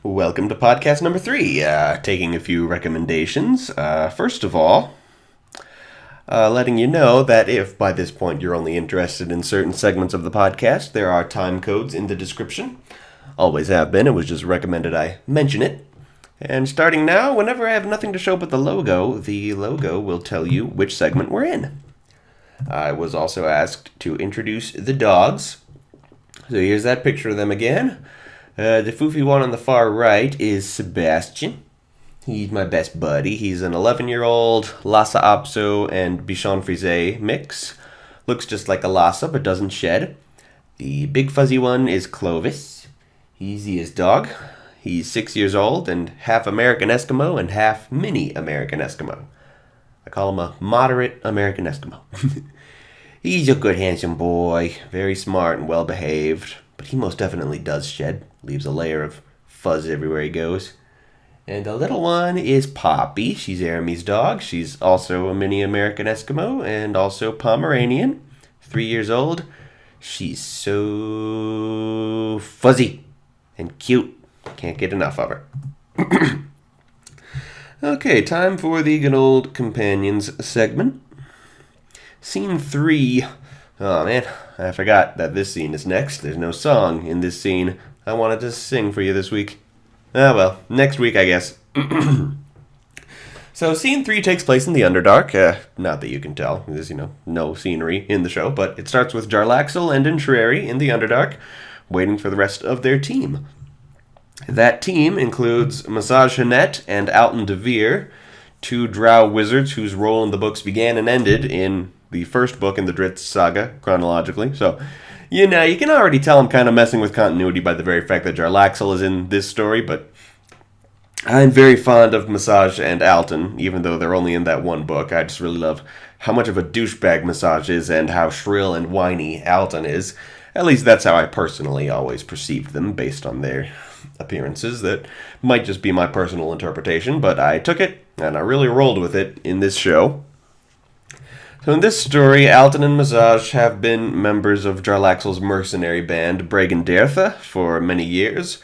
Welcome to podcast number 3. Taking a few recommendations. First of all, letting you know that if by this point you're only interested in certain segments of the podcast, there are time codes in the description. Always have been. It was just recommended I mention it. And starting now, whenever I have nothing to show but the logo will tell you which segment we're in. I was also asked to introduce the dogs. So here's that picture of them again. The foofy one on the far right is Sebastian. He's my best buddy. He's an 11-year-old Lhasa Apso and Bichon Frise mix. Looks just like a Lhasa, but doesn't shed. The big fuzzy one is Clovis. He's his dog. He's 6 years old and half American Eskimo and half mini American Eskimo. I call him a moderate American Eskimo. He's a good, handsome boy. Very smart and well-behaved. But he most definitely does shed. Leaves a layer of fuzz everywhere he goes. And the little one is Poppy. She's Aramie's dog. She's also a mini American Eskimo and also Pomeranian. 3 years old. She's so fuzzy and cute. Can't get enough of her. Okay, time for the good old companions segment. Scene 3. Oh man, I forgot that this scene is next. There's no song in this scene. I wanted to sing for you this week. Ah well, next week I guess. So scene 3 takes place in the Underdark. Not that you can tell. There's, no scenery in the show. But it starts with Jarlaxle and Entreri in the Underdark, waiting for the rest of their team. That team includes Massage Hannett and Alton DeVere, two drow wizards whose role in the books began and ended in the first book in the Drizzt saga, chronologically. So, you can already tell I'm kind of messing with continuity by the very fact that Jarlaxle is in this story, but I'm very fond of Massage and Alton, even though they're only in that one book. I just really love how much of a douchebag Massage is and how shrill and whiny Alton is. At least that's how I personally always perceived them, based on their appearances. That might just be my personal interpretation, but I took it, and I really rolled with it in this show. So in this story, Alton and Massage have been members of Jarlaxle's mercenary band, Bragandertha, for many years.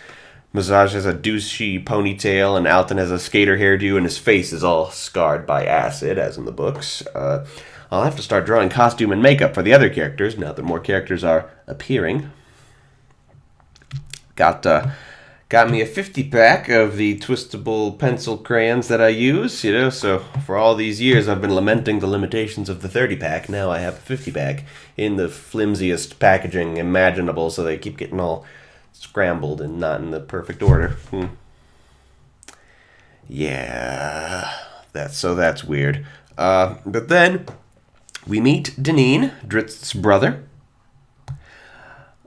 Massage has a douchey ponytail, and Alton has a skater hairdo, and his face is all scarred by acid, as in the books. I'll have to start drawing costume and makeup for the other characters, now that more characters are appearing. Got me a 50-pack of the twistable pencil crayons that I use, so for all these years I've been lamenting the limitations of the 30-pack. Now I have a 50-pack in the flimsiest packaging imaginable, so they keep getting all scrambled and not in the perfect order. Yeah, that's weird. But then we meet Deneen, Drizzt's brother.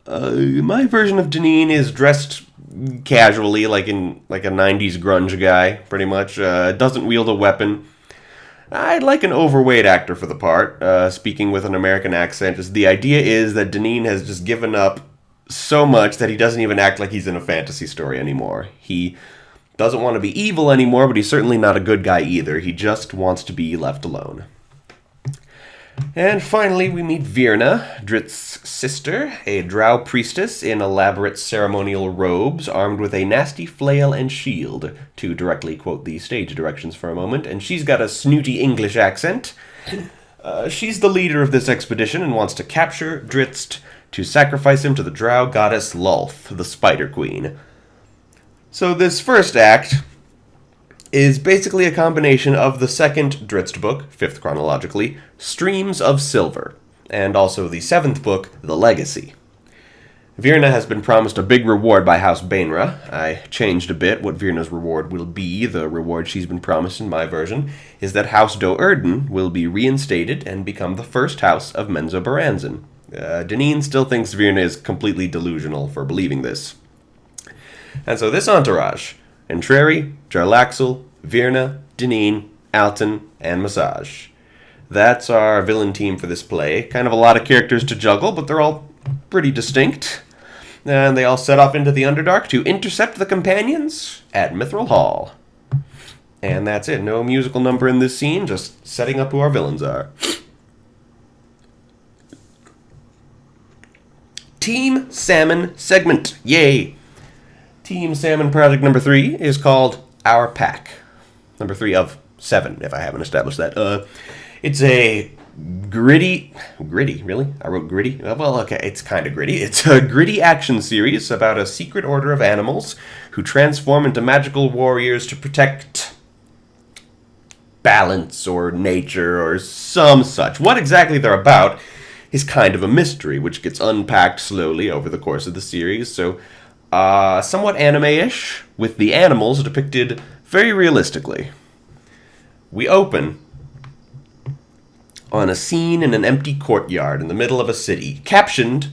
My version of Deneen is dressed casually, like a 90s grunge guy, pretty much. Doesn't wield a weapon. I'd like an overweight actor for the part, speaking with an American accent. Just the idea is that Deneen has just given up so much that he doesn't even act like he's in a fantasy story anymore. He doesn't want to be evil anymore, but he's certainly not a good guy either. He just wants to be left alone. And finally, we meet Virna, Drizzt's sister, a drow priestess in elaborate ceremonial robes, armed with a nasty flail and shield, to directly quote the stage directions for a moment, and she's got a snooty English accent. She's the leader of this expedition and wants to capture Drizzt to sacrifice him to the drow goddess Lulth, the Spider Queen. So this first act is basically a combination of the second Drizzt book, 5th chronologically, Streams of Silver, and also the 7th book, The Legacy. Virna has been promised a big reward by House Bainra. I changed a bit what Virna's reward will be. The reward she's been promised in my version is that House Do-Erden will be reinstated and become the first house of Menzoberranzan. Deneen still thinks Virna is completely delusional for believing this. And so this entourage, Entreri, Jarlaxle, Virna, Deneen, Alton, and Massage. That's our villain team for this play. Kind of a lot of characters to juggle, but they're all pretty distinct. And they all set off into the Underdark to intercept the companions at Mithril Hall. And that's it. No musical number in this scene, just setting up who our villains are. Team Salmon segment. Yay! Team Salmon project number 3 is called Our Pack. Number 3 of 7, if I haven't established that. It's a gritty, really? I wrote gritty? Well, okay, it's kind of gritty. It's a gritty action series about a secret order of animals who transform into magical warriors to protect balance or nature or some such. What exactly they're about is kind of a mystery, which gets unpacked slowly over the course of the series. So, somewhat anime-ish, with the animals depicted very realistically. We open on a scene in an empty courtyard in the middle of a city, captioned,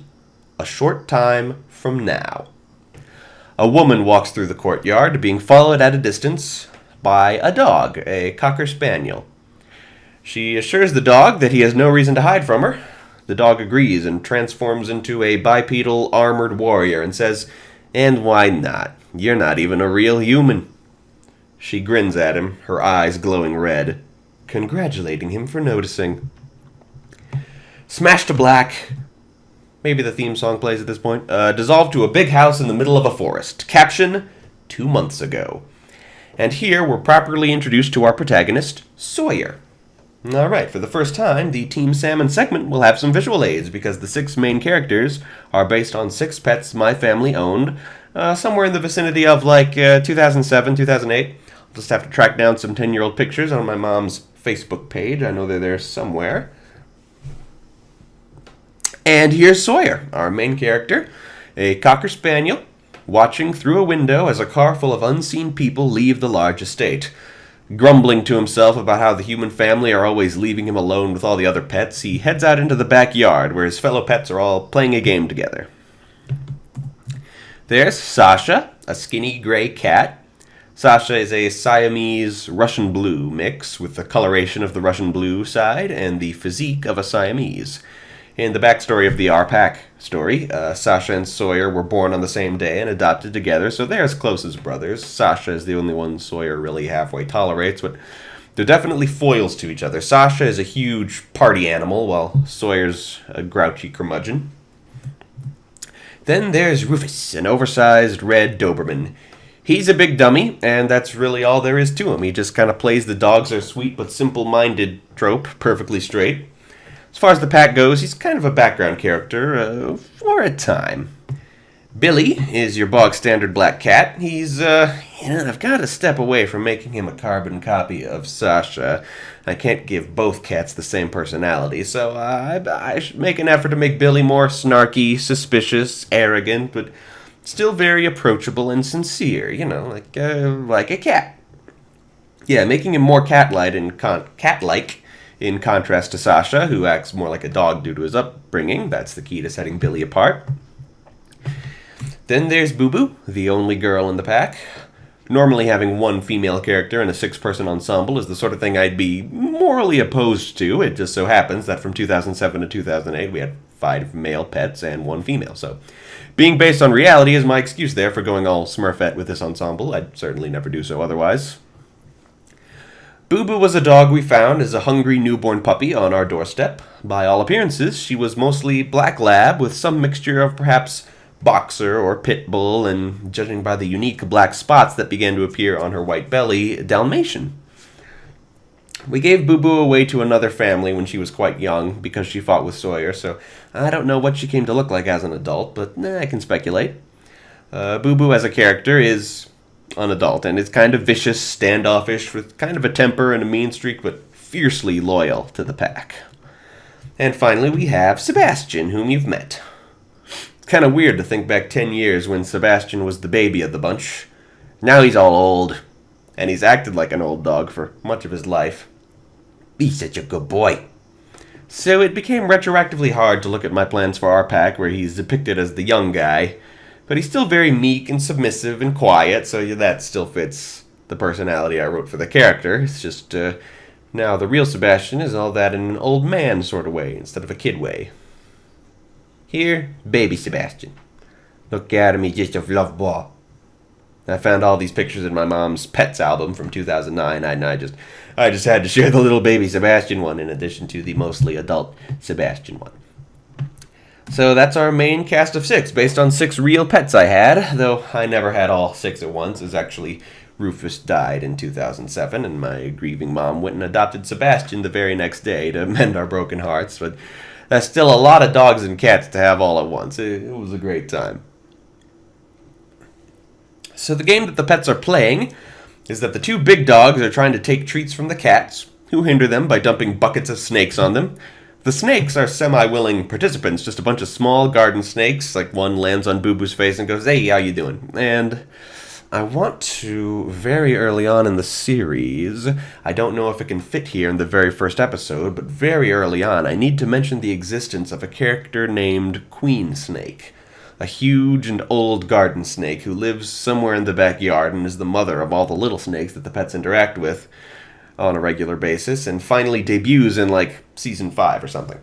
"A short time from now." A woman walks through the courtyard, being followed at a distance by a dog, a cocker spaniel. She assures the dog that he has no reason to hide from her. The dog agrees and transforms into a bipedal armored warrior and says, "And why not? You're not even a real human." She grins at him, her eyes glowing red, congratulating him for noticing. Smash to black. Maybe the theme song plays at this point. Dissolved to a big house in the middle of a forest. Caption, 2 months ago. And here we're properly introduced to our protagonist, Sawyer. Alright, for the first time, the Team Salmon segment will have some visual aids because the 6 main characters are based on 6 pets my family owned, somewhere in the vicinity of 2007, 2008. I'll just have to track down some 10-year-old pictures on my mom's Facebook page. I know they're there somewhere. And here's Sawyer, our main character, a cocker spaniel, watching through a window as a car full of unseen people leave the large estate. Grumbling to himself about how the human family are always leaving him alone with all the other pets, he heads out into the backyard where his fellow pets are all playing a game together. There's Sasha, a skinny gray cat. Sasha is a Siamese Russian blue mix with the coloration of the Russian blue side and the physique of a Siamese. In the backstory of the Our Pack story, Sasha and Sawyer were born on the same day and adopted together, so they're as close as brothers. Sasha is the only one Sawyer really halfway tolerates, but they're definitely foils to each other. Sasha is a huge party animal, while Sawyer's a grouchy curmudgeon. Then there's Rufus, an oversized red Doberman. He's a big dummy, and that's really all there is to him. He just kind of plays the dogs are sweet but simple-minded trope perfectly straight. As far as the pack goes, he's kind of a background character, for a time. Billy is your bog-standard black cat. He's, I've got to step away from making him a carbon copy of Sasha. I can't give both cats the same personality, so I should make an effort to make Billy more snarky, suspicious, arrogant, but still very approachable and sincere, like a cat. Yeah, making him more cat-like in contrast to Sasha, who acts more like a dog due to his upbringing. That's the key to setting Billy apart. Then there's Boo Boo, the only girl in the pack. Normally having one female character in a 6-person ensemble is the sort of thing I'd be morally opposed to. It just so happens that from 2007 to 2008 we had 5 male pets and 1 female. So being based on reality is my excuse there for going all Smurfette with this ensemble. I'd certainly never do so otherwise. Boo Boo was a dog we found as a hungry newborn puppy on our doorstep. By all appearances, she was mostly black lab with some mixture of perhaps boxer or pit bull, and judging by the unique black spots that began to appear on her white belly, Dalmatian. We gave Boo Boo away to another family when she was quite young because she fought with Sawyer, so I don't know what she came to look like as an adult, but I can speculate. Boo Boo as a character is an adult, and is kind of vicious, standoffish, with kind of a temper and a mean streak, but fiercely loyal to the pack. And finally, we have Sebastian, whom you've met. It's kind of weird to think back 10 years when Sebastian was the baby of the bunch. Now he's all old, and he's acted like an old dog for much of his life. He's such a good boy. So it became retroactively hard to look at my plans for our pack, where he's depicted as the young guy, but he's still very meek and submissive and quiet, so that still fits the personality I wrote for the character. It's just, now the real Sebastian is all that in an old man sort of way, instead of a kid way. Here, baby Sebastian. Look at him, he's just a fluff ball. I found all these pictures in my mom's Pets album from 2009, and I just had to share the little baby Sebastian one in addition to the mostly adult Sebastian one. So that's our main cast of 6, based on 6 real pets I had, though I never had all 6 at once, as actually Rufus died in 2007, and my grieving mom went and adopted Sebastian the very next day to mend our broken hearts, but that's still a lot of dogs and cats to have all at once. It was a great time. So the game that the pets are playing is that the 2 big dogs are trying to take treats from the cats, who hinder them by dumping buckets of snakes on them. The snakes are semi-willing participants, just a bunch of small garden snakes, like one lands on Boo Boo's face and goes, "Hey, how you doing?" And I want to, very early on in the series, I don't know if it can fit here in the very first episode, but very early on, I need to mention the existence of a character named Queen Snake, a huge and old garden snake who lives somewhere in the backyard and is the mother of all the little snakes that the pets interact with on a regular basis, and finally debuts in, like, season 5 or something.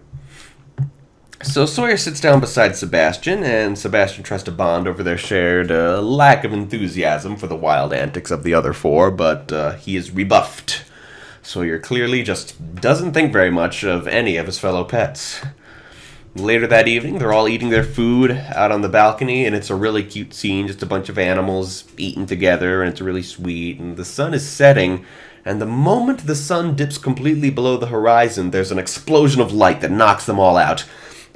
So Sawyer sits down beside Sebastian, and Sebastian tries to bond over their shared lack of enthusiasm for the wild antics of the other 4, but he is rebuffed. Sawyer clearly just doesn't think very much of any of his fellow pets. Later that evening, they're all eating their food out on the balcony, and it's a really cute scene, just a bunch of animals eating together, and it's really sweet, and the sun is setting, and the moment the sun dips completely below the horizon, there's an explosion of light that knocks them all out.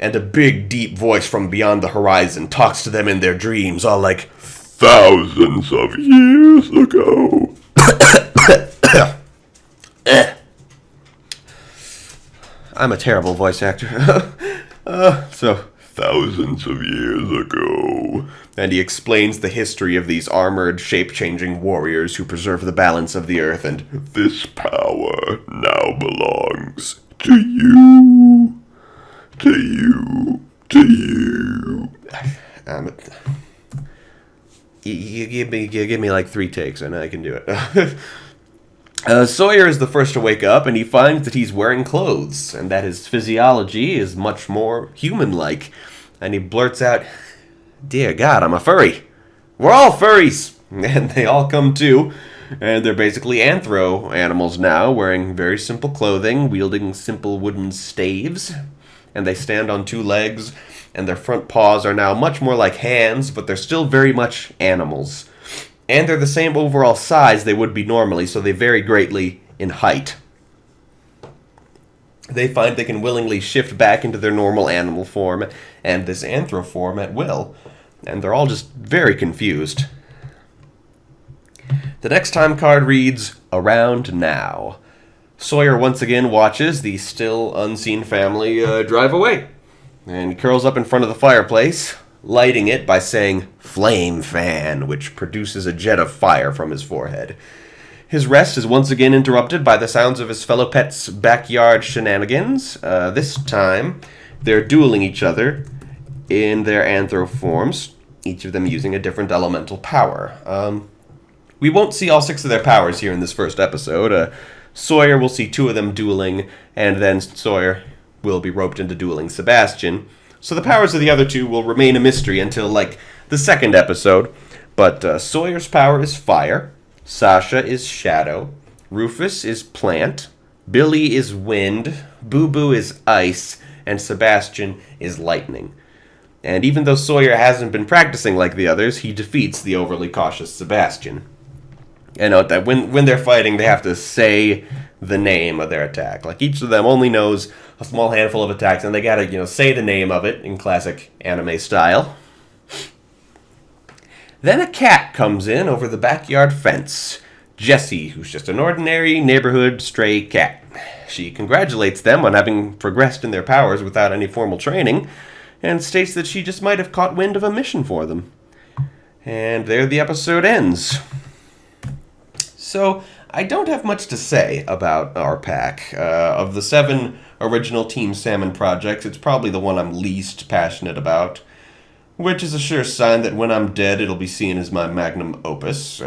And a big, deep voice from beyond the horizon talks to them in their dreams, all like, "Thousands of years ago." I'm a terrible voice actor. So, "Thousands of years ago." And he explains the history of these armored, shape-changing warriors who preserve the balance of the earth, and "This power now belongs to you. To you. To you." You give me like 3 takes and I can do it. Sawyer is the first to wake up, and he finds that he's wearing clothes, and that his physiology is much more human-like. And he blurts out, "Dear God, I'm a furry. We're all furries!" And they all come to, and they're basically anthro animals now, wearing very simple clothing, wielding simple wooden staves. And they stand on 2 legs, and their front paws are now much more like hands, but they're still very much animals. And they're the same overall size they would be normally, so they vary greatly in height. They find they can willingly shift back into their normal animal form and this anthro form at will, and they're all just very confused. The next time card reads, "Around Now." Sawyer once again watches the still unseen family drive away, and he curls up in front of the fireplace, lighting it by saying, "Flame fan," which produces a jet of fire from his forehead. His rest is once again interrupted by the sounds of his fellow pets' backyard shenanigans. This time, they're dueling each other in their anthro forms, each of them using a different elemental power. We won't see all 6 of their powers here in this first episode. Sawyer will see 2 of them dueling, and then Sawyer will be roped into dueling Sebastian. So the powers of the other 2 will remain a mystery until, like, the second episode. But Sawyer's power is fire, Sasha is shadow, Rufus is plant, Billy is wind, Boo Boo is ice, and Sebastian is lightning. And even though Sawyer hasn't been practicing like the others, he defeats the overly cautious Sebastian. And note that when they're fighting, they have to say the name of their attack. Like, each of them only knows a small handful of attacks, and they gotta, say the name of it in classic anime style. Then a cat comes in over the backyard fence. Jessie, who's just an ordinary neighborhood stray cat. She congratulates them on having progressed in their powers without any formal training, and states that she just might have caught wind of a mission for them. And there the episode ends. So, I don't have much to say about our pack. Of the 7 original Team Salmon projects, it's probably the one I'm least passionate about, which is a sure sign that when I'm dead, it'll be seen as my magnum opus.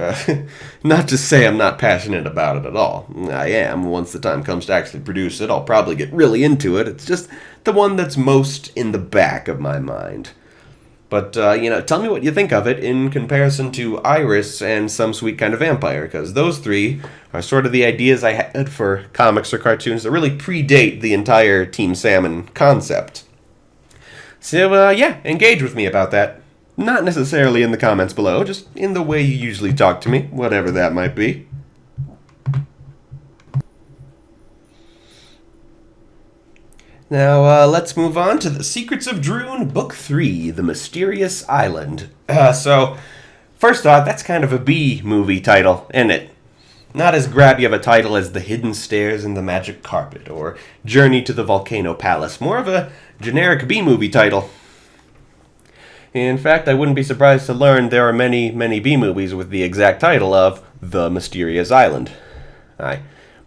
Not to say I'm not passionate about it at all. I am. Once the time comes to actually produce it, I'll probably get really into it. It's just the one that's most in the back of my mind. But, tell me what you think of it in comparison to Iris and Some Sweet Kind of Vampire, because those 3 are sort of the ideas I had for comics or cartoons that really predate the entire Team Salmon concept. So, yeah, engage with me about that. Not necessarily in the comments below, just in the way you usually talk to me, whatever that might be. Now, let's move on to The Secrets of Droon, Book 3, The Mysterious Island. First off, that's kind of a B-movie title, isn't it? Not as grabby of a title as The Hidden Stairs and the Magic Carpet, or Journey to the Volcano Palace. More of a generic B-movie title. In fact, I wouldn't be surprised to learn there are many, many B-movies with the exact title of The Mysterious Island. I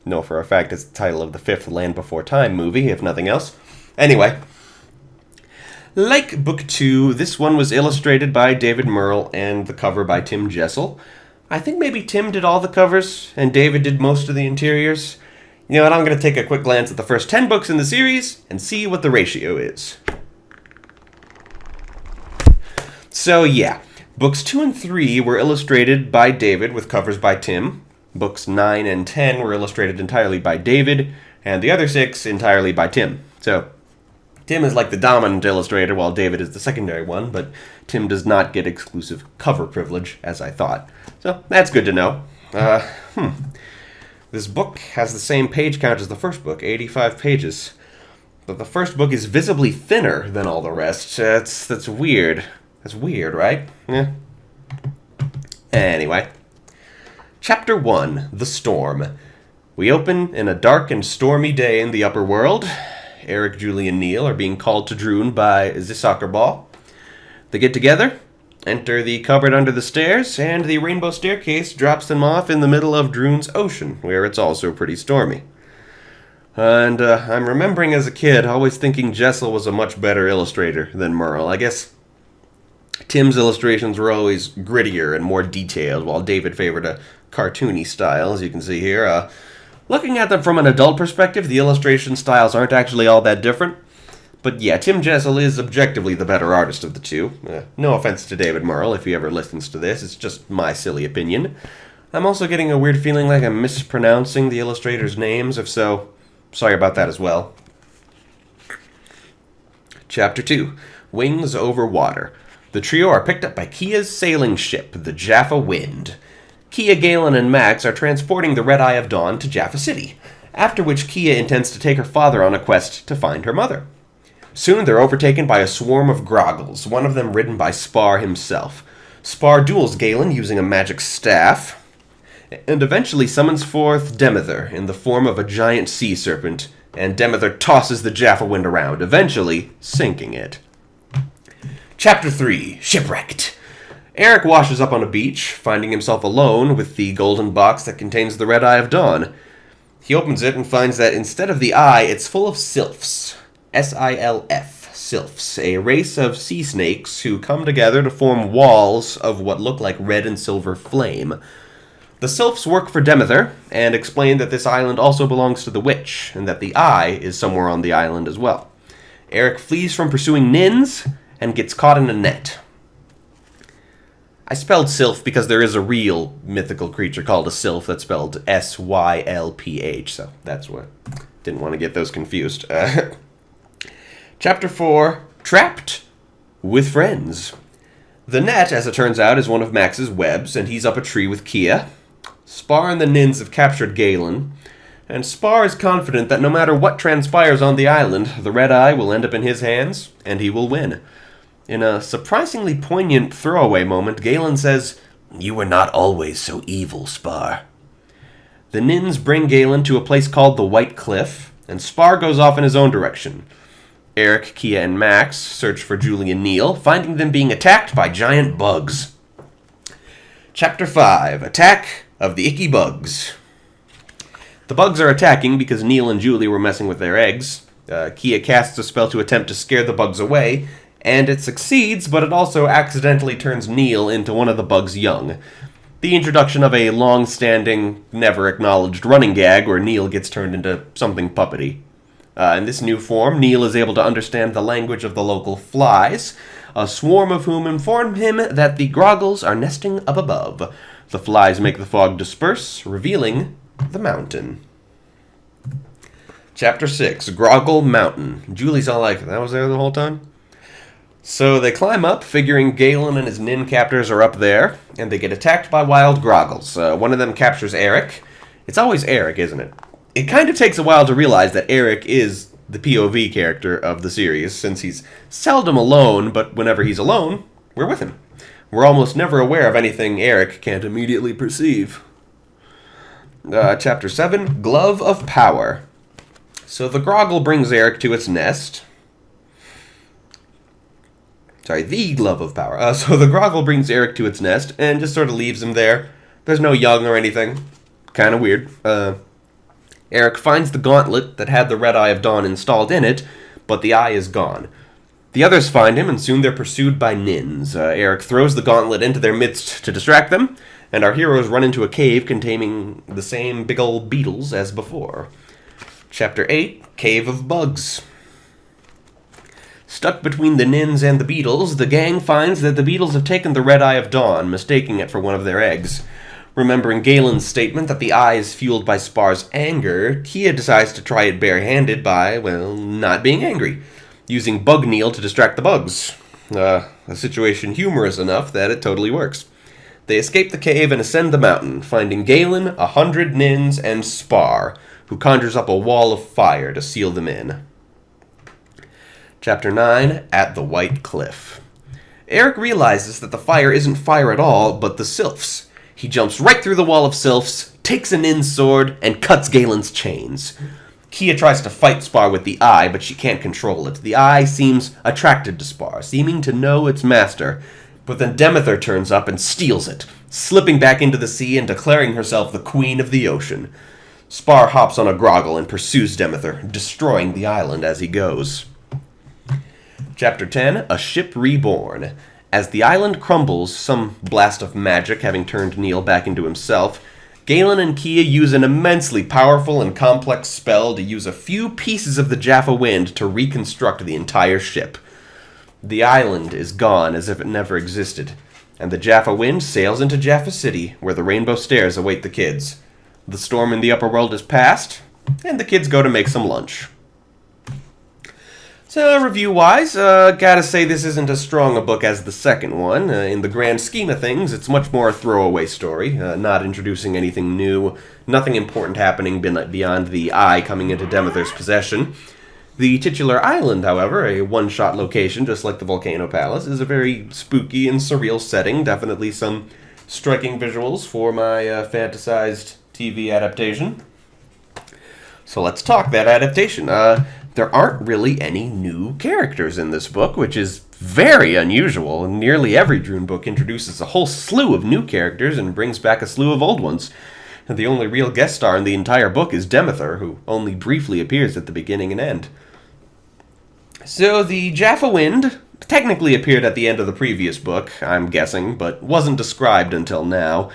know for a fact it's the title of the fifth Land Before Time movie, if nothing else. Anyway, like Book 2, this one was illustrated by David Merle and the cover by Tim Jessel. I think maybe Tim did all the covers and David did most of the interiors. You know what, I'm going to take a quick glance at the first 10 books in the series and see what the ratio is. So yeah, books 2 and 3 were illustrated by David with covers by Tim. Books 9 and 10 were illustrated entirely by David, and the other 6 entirely by Tim. So, Tim is like the dominant illustrator, while David is the secondary one, but Tim does not get exclusive cover privilege, as I thought. So, that's good to know. This book has the same page count as the first book, 85 pages. But the first book is visibly thinner than all the rest. That's weird. That's weird, right? Yeah. Anyway. Chapter 1, The Storm. We open in a dark and stormy day in the upper world. Eric, Julie, and Neil are being called to Droon by the soccer ball. They get together, enter the cupboard under the stairs, and the rainbow staircase drops them off in the middle of Droon's ocean, where it's also pretty stormy. And I'm remembering as a kid always thinking Jessel was a much better illustrator than Merle. I guess Tim's illustrations were always grittier and more detailed, while David favored a cartoony style, as you can see here. Looking at them from an adult perspective, the illustration styles aren't actually all that different. But yeah, Tim Jessel is objectively the better artist of the two. No offense to David Merle if he ever listens to this, it's just my silly opinion. I'm also getting a weird feeling like I'm mispronouncing the illustrators' names. If so, sorry about that as well. Chapter 2, Wings Over Water. The trio are picked up by Kia's sailing ship, the Jaffa Wind. Kia, Galen, and Max are transporting the Red Eye of Dawn to Jaffa City, after which Kia intends to take her father on a quest to find her mother. Soon they're overtaken by a swarm of groggles, one of them ridden by Spar himself. Spar duels Galen using a magic staff, and eventually summons forth Demether in the form of a giant sea serpent, and Demether tosses the Jaffa Wind around, eventually sinking it. Chapter 3, Shipwrecked. Eric washes up on a beach, finding himself alone with the golden box that contains the Red Eye of Dawn. He opens it and finds that instead of the eye, it's full of sylphs. S-I-L-F, sylphs, a race of sea snakes who come together to form walls of what look like red and silver flame. The sylphs work for Demether, and explain that this island also belongs to the witch, and that the eye is somewhere on the island as well. Eric flees from pursuing Nins, and gets caught in a net. I spelled sylph because there is a real mythical creature called a sylph that's spelled S-Y-L-P-H, so that's what. Didn't want to get those confused. Chapter 4, Trapped with Friends. The net, as it turns out, is one of Max's webs, and he's up a tree with Kia. Spar and the Nins have captured Galen, and Spar is confident that no matter what transpires on the island, the Red Eye will end up in his hands, and he will win. In a surprisingly poignant throwaway moment, Galen says, "You were not always so evil, Spar." The Nins bring Galen to a place called the White Cliff, and Spar goes off in his own direction. Eric, Kia, and Max search for Julie and Neil, finding them being attacked by giant bugs. Chapter 5, Attack of the Icky Bugs. The bugs are attacking because Neil and Julie were messing with their eggs. Kia casts a spell to attempt to scare the bugs away, and it succeeds, but it also accidentally turns Neil into one of the bugs' young. The introduction of a long-standing, never-acknowledged running gag where Neil gets turned into something puppety. In this new form, Neil is able to understand the language of the local flies, a swarm of whom inform him that the groggles are nesting up above. The flies make the fog disperse, revealing the mountain. Chapter 6, Groggle Mountain. Julie's all like, that was there the whole time? So they climb up, figuring Galen and his nin captors are up there, and they get attacked by wild groggles. One of them captures Eric. It's always Eric, isn't it? It kind of takes a while to realize that Eric is the POV character of the series, since he's seldom alone, but whenever he's alone, we're with him. We're almost never aware of anything Eric can't immediately perceive. Chapter 7, Glove of Power. So the groggle brings Eric to its nest. The Glove of Power. So the groggle brings Eric to its nest and just sort of leaves him there. There's no young or anything. Kind of weird. Eric finds the gauntlet that had the Red Eye of Dawn installed in it, but the eye is gone. The others find him, and soon they're pursued by nins. Eric throws the gauntlet into their midst to distract them, and our heroes run into a cave containing the same big old beetles as before. Chapter 8, Cave of Bugs. Stuck between the nins and the beetles, the gang finds that the beetles have taken the Red Eye of Dawn, mistaking it for one of their eggs. Remembering Galen's statement that the eye is fueled by Spar's anger, Kia decides to try it barehanded by, not being angry, using bug meal to distract the bugs. A situation humorous enough that it totally works. They escape the cave and ascend the mountain, finding Galen, 100 nins, and Spar, who conjures up a wall of fire to seal them in. Chapter 9, At the White Cliff. Eric realizes that the fire isn't fire at all, but the sylphs. He jumps right through the wall of sylphs, takes a nin's sword, and cuts Galen's chains. Kia tries to fight Spar with the eye, but she can't control it. The eye seems attracted to Spar, seeming to know its master, but then Demeter turns up and steals it, slipping back into the sea and declaring herself the queen of the ocean. Spar hops on a groggle and pursues Demeter, destroying the island as he goes. Chapter 10, A Ship Reborn. As the island crumbles, some blast of magic having turned Neil back into himself, Galen and Kia use an immensely powerful and complex spell to use a few pieces of the Jaffa Wind to reconstruct the entire ship. The island is gone as if it never existed, and the Jaffa Wind sails into Jaffa City, where the Rainbow Stairs await the kids. The storm in the upper world is past, and the kids go to make some lunch. So, review-wise, gotta say this isn't as strong a book as the second one. In the grand scheme of things, it's much more a throwaway story, not introducing anything new, nothing important happening beyond the eye coming into Demeter's possession. The titular island, however, a one-shot location just like the Volcano Palace, is a very spooky and surreal setting, definitely some striking visuals for my fantasized TV adaptation. So let's talk that adaptation. There aren't really any new characters in this book, which is very unusual. Nearly every Droon book introduces a whole slew of new characters and brings back a slew of old ones. The only real guest star in the entire book is Demeter, who only briefly appears at the beginning and end. So the Jaffa Wind technically appeared at the end of the previous book, I'm guessing, but wasn't described until now.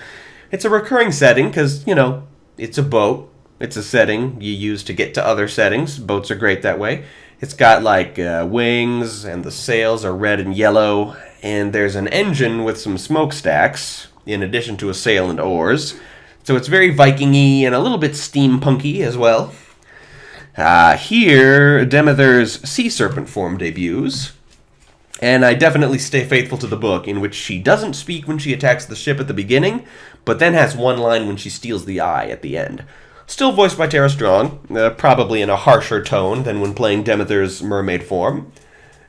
It's a recurring setting because, it's a boat. It's a setting you use to get to other settings. Boats are great that way. It's got, wings, and the sails are red and yellow, and there's an engine with some smokestacks, in addition to a sail and oars. So it's very Viking-y and a little bit steampunky as well. Here, Demeter's sea serpent form debuts, and I definitely stay faithful to the book, in which she doesn't speak when she attacks the ship at the beginning, but then has one line when she steals the eye at the end. Still voiced by Tara Strong, probably in a harsher tone than when playing Demeter's mermaid form.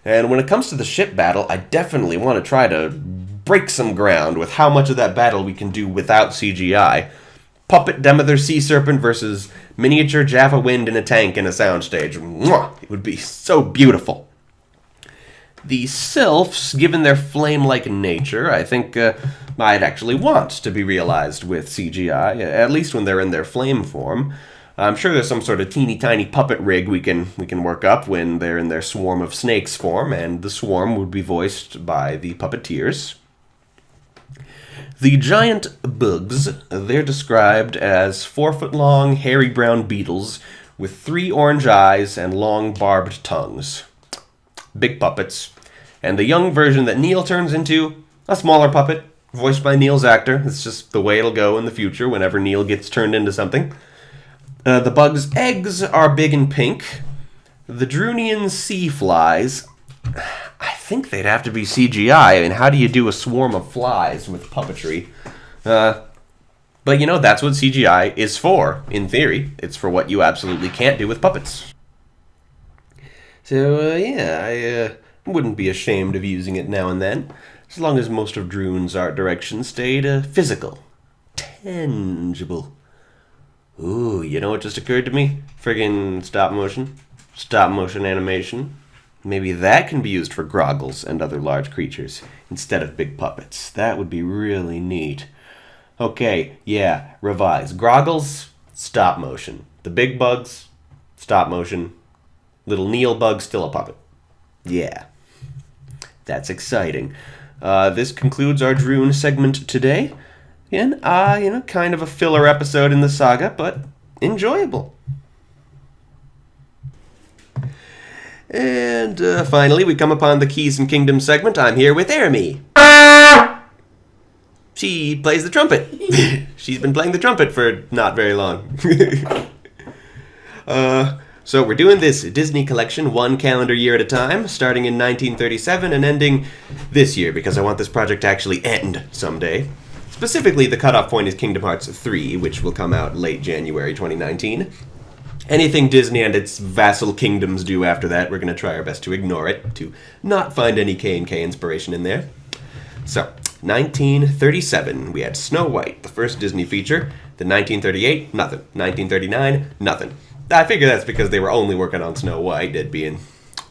And when it comes to the ship battle, I definitely want to try to break some ground with how much of that battle we can do without CGI. Puppet Demeter Sea Serpent versus miniature Jaffa Wind in a tank in a soundstage. Mwah! It would be so beautiful. The sylphs, given their flame-like nature, I think I'd actually want to be realized with CGI, at least when they're in their flame form. I'm sure there's some sort of teeny-tiny puppet rig we can work up when they're in their swarm of snakes form, and the swarm would be voiced by the puppeteers. The giant bugs, they're described as 4-foot-long, hairy brown beetles with 3 orange eyes and long barbed tongues. Big puppets. And the young version that Neil turns into, a smaller puppet, voiced by Neil's actor. It's just the way it'll go in the future whenever Neil gets turned into something. The bugs' eggs are big and pink. The Droonian sea flies, I think they'd have to be CGI. I mean, how do you do a swarm of flies with puppetry? But that's what CGI is for, in theory. It's for what you absolutely can't do with puppets. So, I wouldn't be ashamed of using it now and then, as long as most of Droon's art direction stayed physical, tangible. Ooh, you know what just occurred to me? Friggin' stop motion animation. Maybe that can be used for groggles and other large creatures, instead of big puppets. That would be really neat. Okay, yeah, revise. Groggles, stop motion. The big bugs, stop motion. Little Neil bug, still a puppet. Yeah, that's exciting. This concludes our Droon segment today. And, kind of a filler episode in the saga, but enjoyable. And finally, we come upon the Keys and Kingdoms segment. I'm here with Ermi. She plays the trumpet. She's been playing the trumpet for not very long. So we're doing this Disney collection one calendar year at a time, starting in 1937 and ending this year, because I want this project to actually end someday. Specifically, the cutoff point is Kingdom Hearts 3, which will come out late January 2019. Anything Disney and its vassal kingdoms do after that, we're going to try our best to ignore it, to not find any K&K inspiration in there. So, 1937, we had Snow White, the first Disney feature. Then 1938, nothing. 1939, nothing. I figure that's because they were only working on Snow White, it being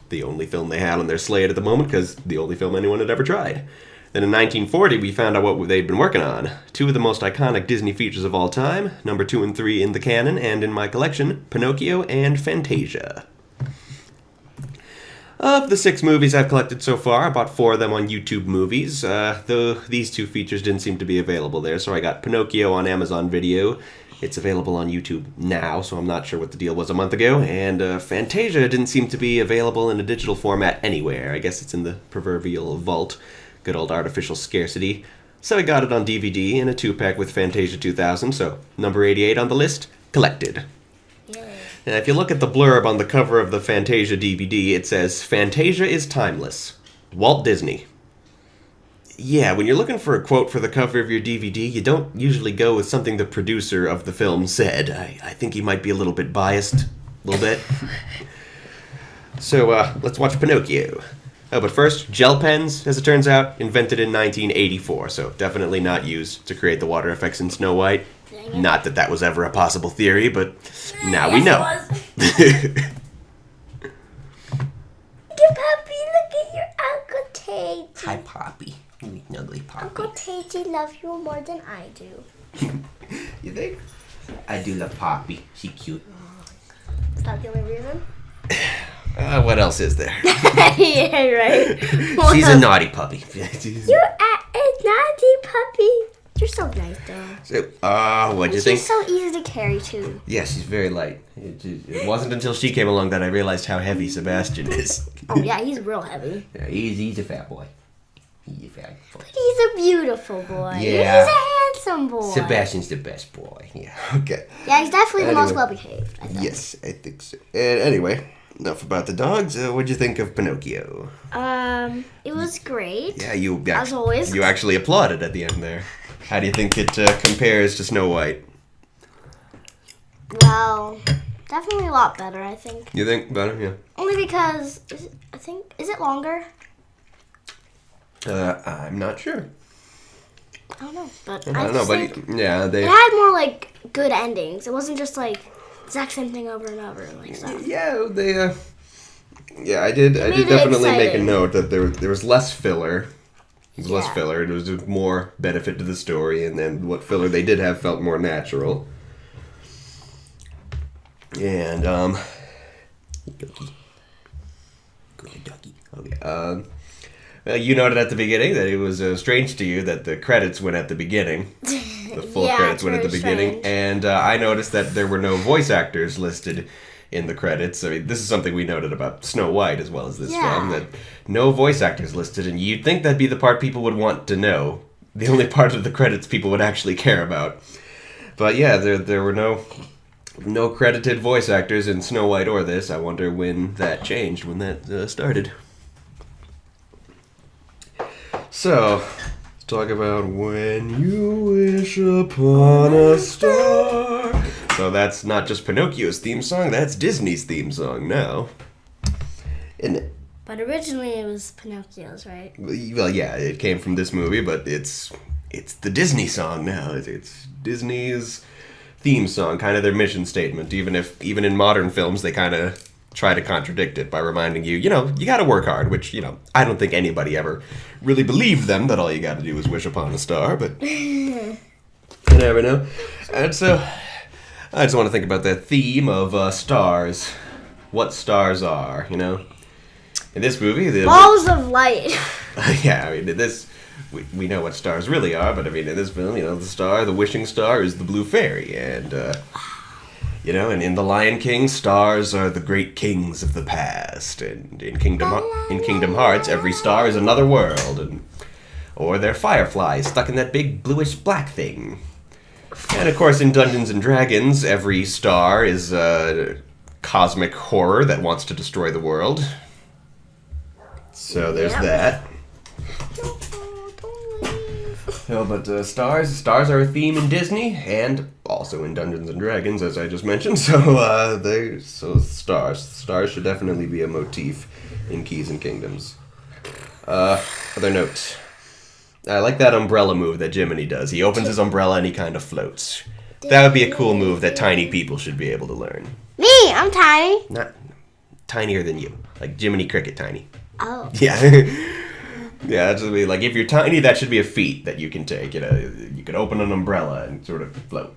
the only film they had on their slate at the moment, because the only film anyone had ever tried. Then in 1940, we found out what they'd been working on. Two of the most iconic Disney features of all time, number 2 and 3 in the canon and in my collection, Pinocchio and Fantasia. Of the 6 movies I've collected so far, I bought 4 of them on YouTube Movies, though these 2 features didn't seem to be available there, so I got Pinocchio on Amazon Video. It's available on YouTube now, so I'm not sure what the deal was a month ago, and Fantasia didn't seem to be available in a digital format anywhere. I guess it's in the proverbial vault. Good old artificial scarcity. So I got it on DVD in a 2-pack with Fantasia 2000, so number 88 on the list, collected. Yay. And if you look at the blurb on the cover of the Fantasia DVD, it says, "Fantasia is timeless. Walt Disney." Yeah, when you're looking for a quote for the cover of your DVD, you don't usually go with something the producer of the film said. I think he might be a little bit biased. A little bit. So, let's watch Pinocchio. Oh, but first, gel pens, as it turns out, invented in 1984, so definitely not used to create the water effects in Snow White. Not that that was ever a possible theory, but now we know. Look at Poppy, look at your Uncle Tage. Hi, Poppy. You ugly Poppy. Uncle Tage loves you more than I do. You think? I do love Poppy. She's cute. Is that the only reason? What else is there? Yeah, right. She's a naughty puppy. You're a naughty puppy. You're so nice, though. So, what'd you think? She's so easy to carry, too. Yeah, she's very light. It wasn't until she came along that I realized how heavy Sebastian is. Oh, yeah, he's real heavy. Yeah, he's a fat boy. He's a fat boy. But he's a beautiful boy. Yeah. He's a handsome boy. Sebastian's the best boy. Yeah, okay. Yeah, he's definitely the most well-behaved, I think. Yes, I think so. Anyway, enough about the dogs. What'd you think of Pinocchio? It was great. Yeah, as always. You actually applauded at the end there. How do you think it compares to Snow White? Well, definitely a lot better, I think. You think better? Yeah. Only because, is it longer? I'm not sure. I don't know, but I don't know, but yeah, it had more like good endings. It wasn't just like exact same thing over and over and like stuff. Yeah, they. Yeah, I did definitely make a note that there was less filler. It was less filler. It was just more benefit to the story, and then what filler they did have felt more natural. And ducky. Okay. Well, you noted at the beginning that it was strange to you that the credits went at the beginning. The full credits went at the beginning. Strange. And I noticed that there were no voice actors listed in the credits. I mean, this is something we noted about Snow White as well as this film, that no voice actors listed. And you'd think that'd be the part people would want to know. The only part of the credits people would actually care about. But yeah, there were no credited voice actors in Snow White or this. I wonder when that changed, when that started. So, let's talk about When You Wish Upon a Star. So that's not just Pinocchio's theme song, that's Disney's theme song now. Isn't it? But originally it was Pinocchio's, right? Well, yeah, it came from this movie, but it's the Disney song now. It's Disney's theme song, kind of their mission statement. Even in modern films, they kind of try to contradict it by reminding you, you got to work hard. Which I don't think anybody ever really believed them that all you got to do is wish upon a star. But you never know. And so I just want to think about that theme of stars, what stars are. In this movie, balls of light. Yeah, I mean, in this, we know what stars really are, but I mean, in this film, the wishing star is the blue fairy, and and in The Lion King, stars are the great kings of the past, and in Kingdom Hearts, every star is another world, or they're fireflies stuck in that big bluish black thing, and of course, in Dungeons and Dragons, every star is a cosmic horror that wants to destroy the world. So there's that. No, but stars are a theme in Disney and also in Dungeons and Dragons, as I just mentioned. So stars should definitely be a motif in Keys and Kingdoms. Other notes. I like that umbrella move that Jiminy does. He opens his umbrella and he kind of floats. That would be a cool move that tiny people should be able to learn. Me, I'm tiny. Not tinier than you, like Jiminy Cricket tiny. Oh. Yeah. Yeah, that's what like if you're tiny, that should be a feat that you can take. You could open an umbrella and sort of float.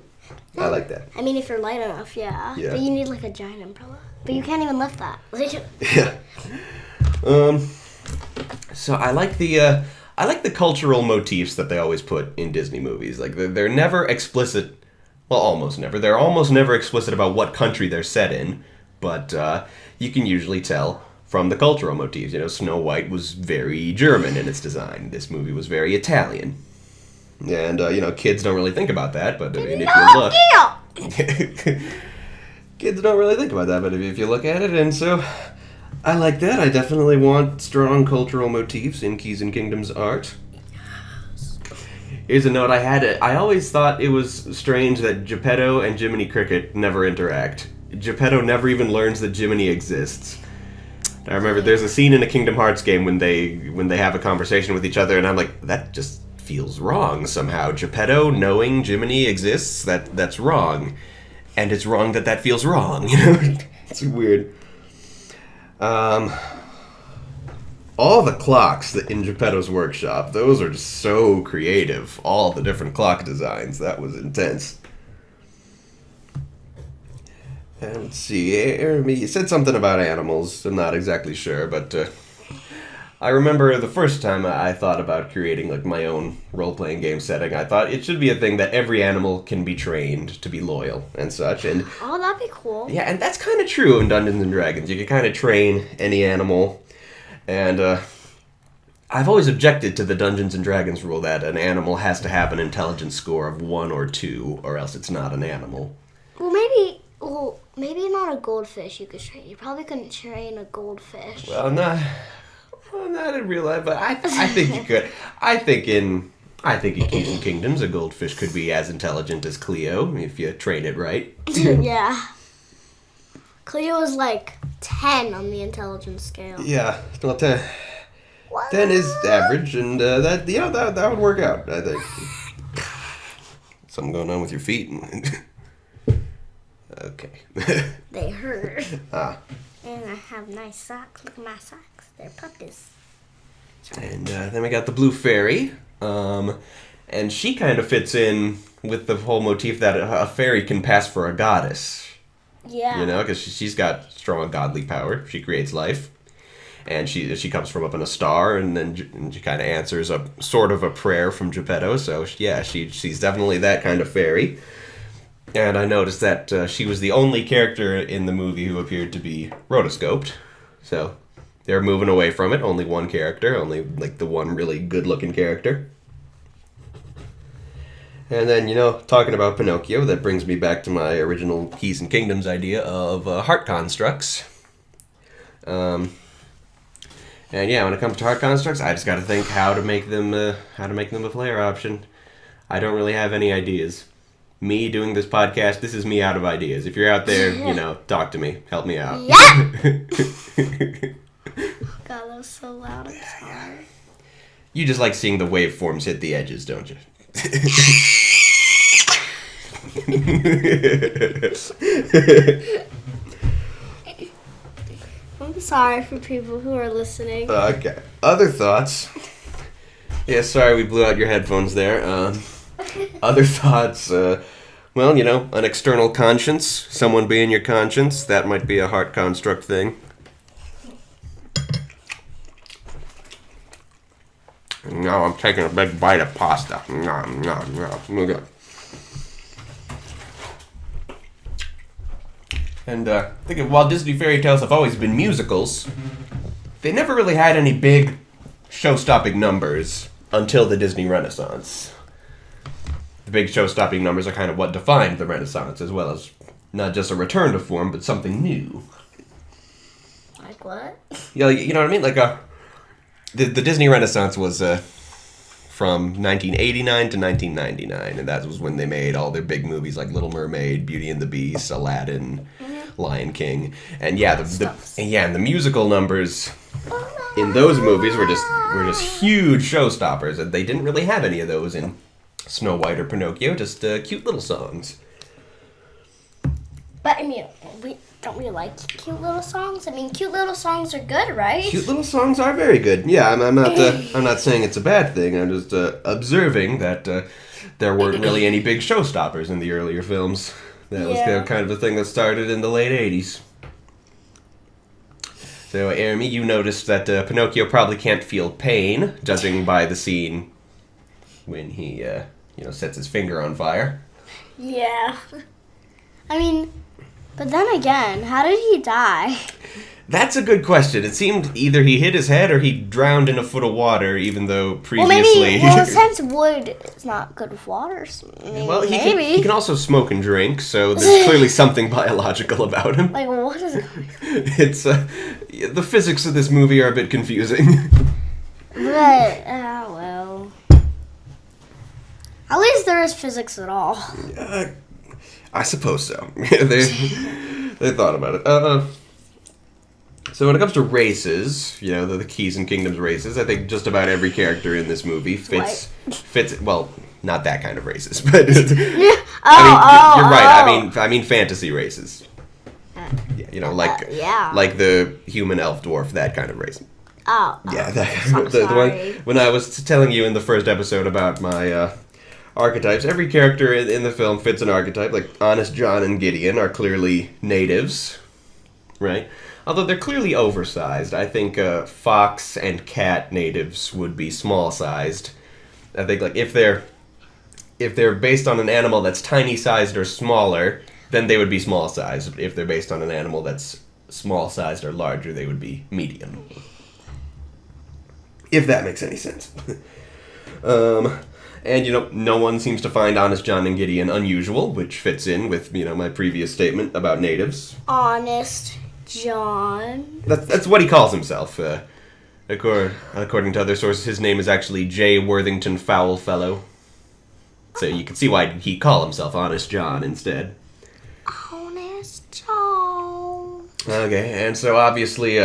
I like that. I mean, if you're light enough, yeah. But you need like a giant umbrella. But you can't even lift that. Yeah. So I like the cultural motifs that they always put in Disney movies. Like they're never explicit. Well, almost never. They're almost never explicit about what country they're set in, but you can usually tell from the cultural motifs. Snow White was very German in its design. This movie was very Italian. And, kids don't really think about that, but I mean, if you look... Kids don't really think about that, but if you look at it, and so I like that. I definitely want strong cultural motifs in Keys and Kingdoms art. Here's a note I had. I always thought it was strange that Geppetto and Jiminy Cricket never interact. Geppetto never even learns that Jiminy exists. I remember there's a scene in a Kingdom Hearts game when they have a conversation with each other, and I'm like, that just feels wrong somehow. Geppetto knowing Jiminy exists, that's wrong. And it's wrong that feels wrong, It's weird. All the clocks in Geppetto's workshop, those are just so creative. All the different clock designs, that was intense. And let's see, you said something about animals. I'm not exactly sure, but I remember the first time I thought about creating like my own role-playing game setting, I thought it should be a thing that every animal can be trained to be loyal and such. And oh, that'd be cool. Yeah, and that's kind of true in Dungeons and Dragons. You can kind of train any animal. And I've always objected to the Dungeons and Dragons rule that an animal has to have an intelligence score of 1 or 2, or else it's not an animal. Well, maybe not a goldfish you could train. You probably couldn't train a goldfish. Well, not in real life, but I think you could. I think in Keys and Kingdoms, a goldfish could be as intelligent as Cleo if you train it right. Yeah. Cleo is like 10 on the intelligence scale. Yeah, well, 10 is average, and that would work out, I think. Something going on with your feet. Okay. They hurt. Ah. And I have nice socks. Look at my socks. They're puppies. And then we got the Blue Fairy. And she kind of fits in with the whole motif that a fairy can pass for a goddess. Yeah. Because she's got strong godly power. She creates life. And she comes from up in a star, and then she kind of answers a sort of a prayer from Geppetto. So, yeah, she's definitely that kind of fairy. And I noticed that she was the only character in the movie who appeared to be rotoscoped. So they're moving away from it. Only one character, only like the one really good-looking character. And then, talking about Pinocchio, that brings me back to my original Keys and Kingdoms idea of heart constructs. And yeah, when it comes to heart constructs, I just got to think how to make them a player option. I don't really have any ideas. Me doing this podcast, this is me out of ideas. If you're out there, talk to me, help me out. Yeah. God, that was so loud. I'm sorry. You just like seeing the waveforms hit the edges, don't you? I'm sorry for people who are listening. Okay. Other thoughts? Yeah, sorry we blew out your headphones there. Other thoughts, an external conscience, someone being your conscience, that might be a heart construct thing. No, I'm taking a big bite of pasta. No. And thinking, while Disney fairy tales have always been musicals, they never really had any big show-stopping numbers until the Disney Renaissance. The big show-stopping numbers are kind of what defined the Renaissance, as well as not just a return to form, but something new. Like what? Yeah, you know what I mean? Like the Disney Renaissance was from 1989 to 1999, and that was when they made all their big movies like Little Mermaid, Beauty and the Beast, Aladdin, Lion King, and the musical numbers in those movies were just huge showstoppers, and they didn't really have any of those in Snow White or Pinocchio, just cute little songs. But I mean, don't we like cute little songs? I mean, cute little songs are good, right? Cute little songs are very good. Yeah, I'm not saying it's a bad thing. I'm just observing that there weren't really any big showstoppers in the earlier films. That was kind of a thing that started in the late 80s. So, Amy, you noticed that Pinocchio probably can't feel pain, judging by the scene when he, sets his finger on fire. Yeah. I mean, but then again, how did he die? That's a good question. It seemed either he hit his head or he drowned in a foot of water, even though previously... since wood is not good with water, so maybe. He can also smoke and drink, so there's clearly something biological about him. Like, what is it? It's, the physics of this movie are a bit confusing. But, well... At least there is physics at all. I suppose so. they thought about it. So when it comes to races, the Keys and Kingdoms races, I think just about every character in this movie fits. Well, not that kind of races, but you're right. I mean fantasy races. Like the human elf dwarf, that kind of race. The one when I was telling you in the first episode about my archetypes, every character in the film fits an archetype. Like Honest John and Gideon are clearly natives, right? Although they're clearly oversized. I think fox and cat natives would be small-sized. I think like if they're based on an animal that's tiny-sized or smaller, then they would be small-sized. If they're based on an animal that's small-sized or larger, they would be medium. If that makes any sense. And, no one seems to find Honest John and Gideon unusual, which fits in with, my previous statement about natives. Honest John. That's what he calls himself. According to other sources, his name is actually J. Worthington Foulfellow. So you can see why he'd call himself Honest John instead. Honest John. Okay, and so obviously,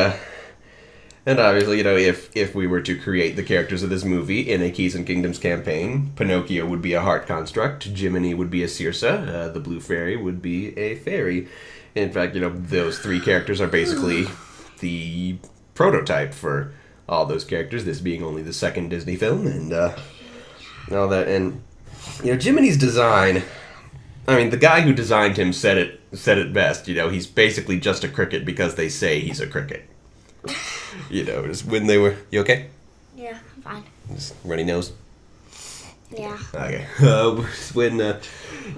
if we were to create the characters of this movie in a Keys and Kingdoms campaign, Pinocchio would be a heart construct, Jiminy would be a Circe, the Blue Fairy would be a fairy. In fact, those three characters are basically the prototype for all those characters, this being only the second Disney film, and all that. And, Jiminy's design, I mean, the guy who designed him said it best, he's basically just a cricket because they say he's a cricket. Just when they were... You okay? Yeah, I'm fine. Just runny nose? Yeah. Okay. When,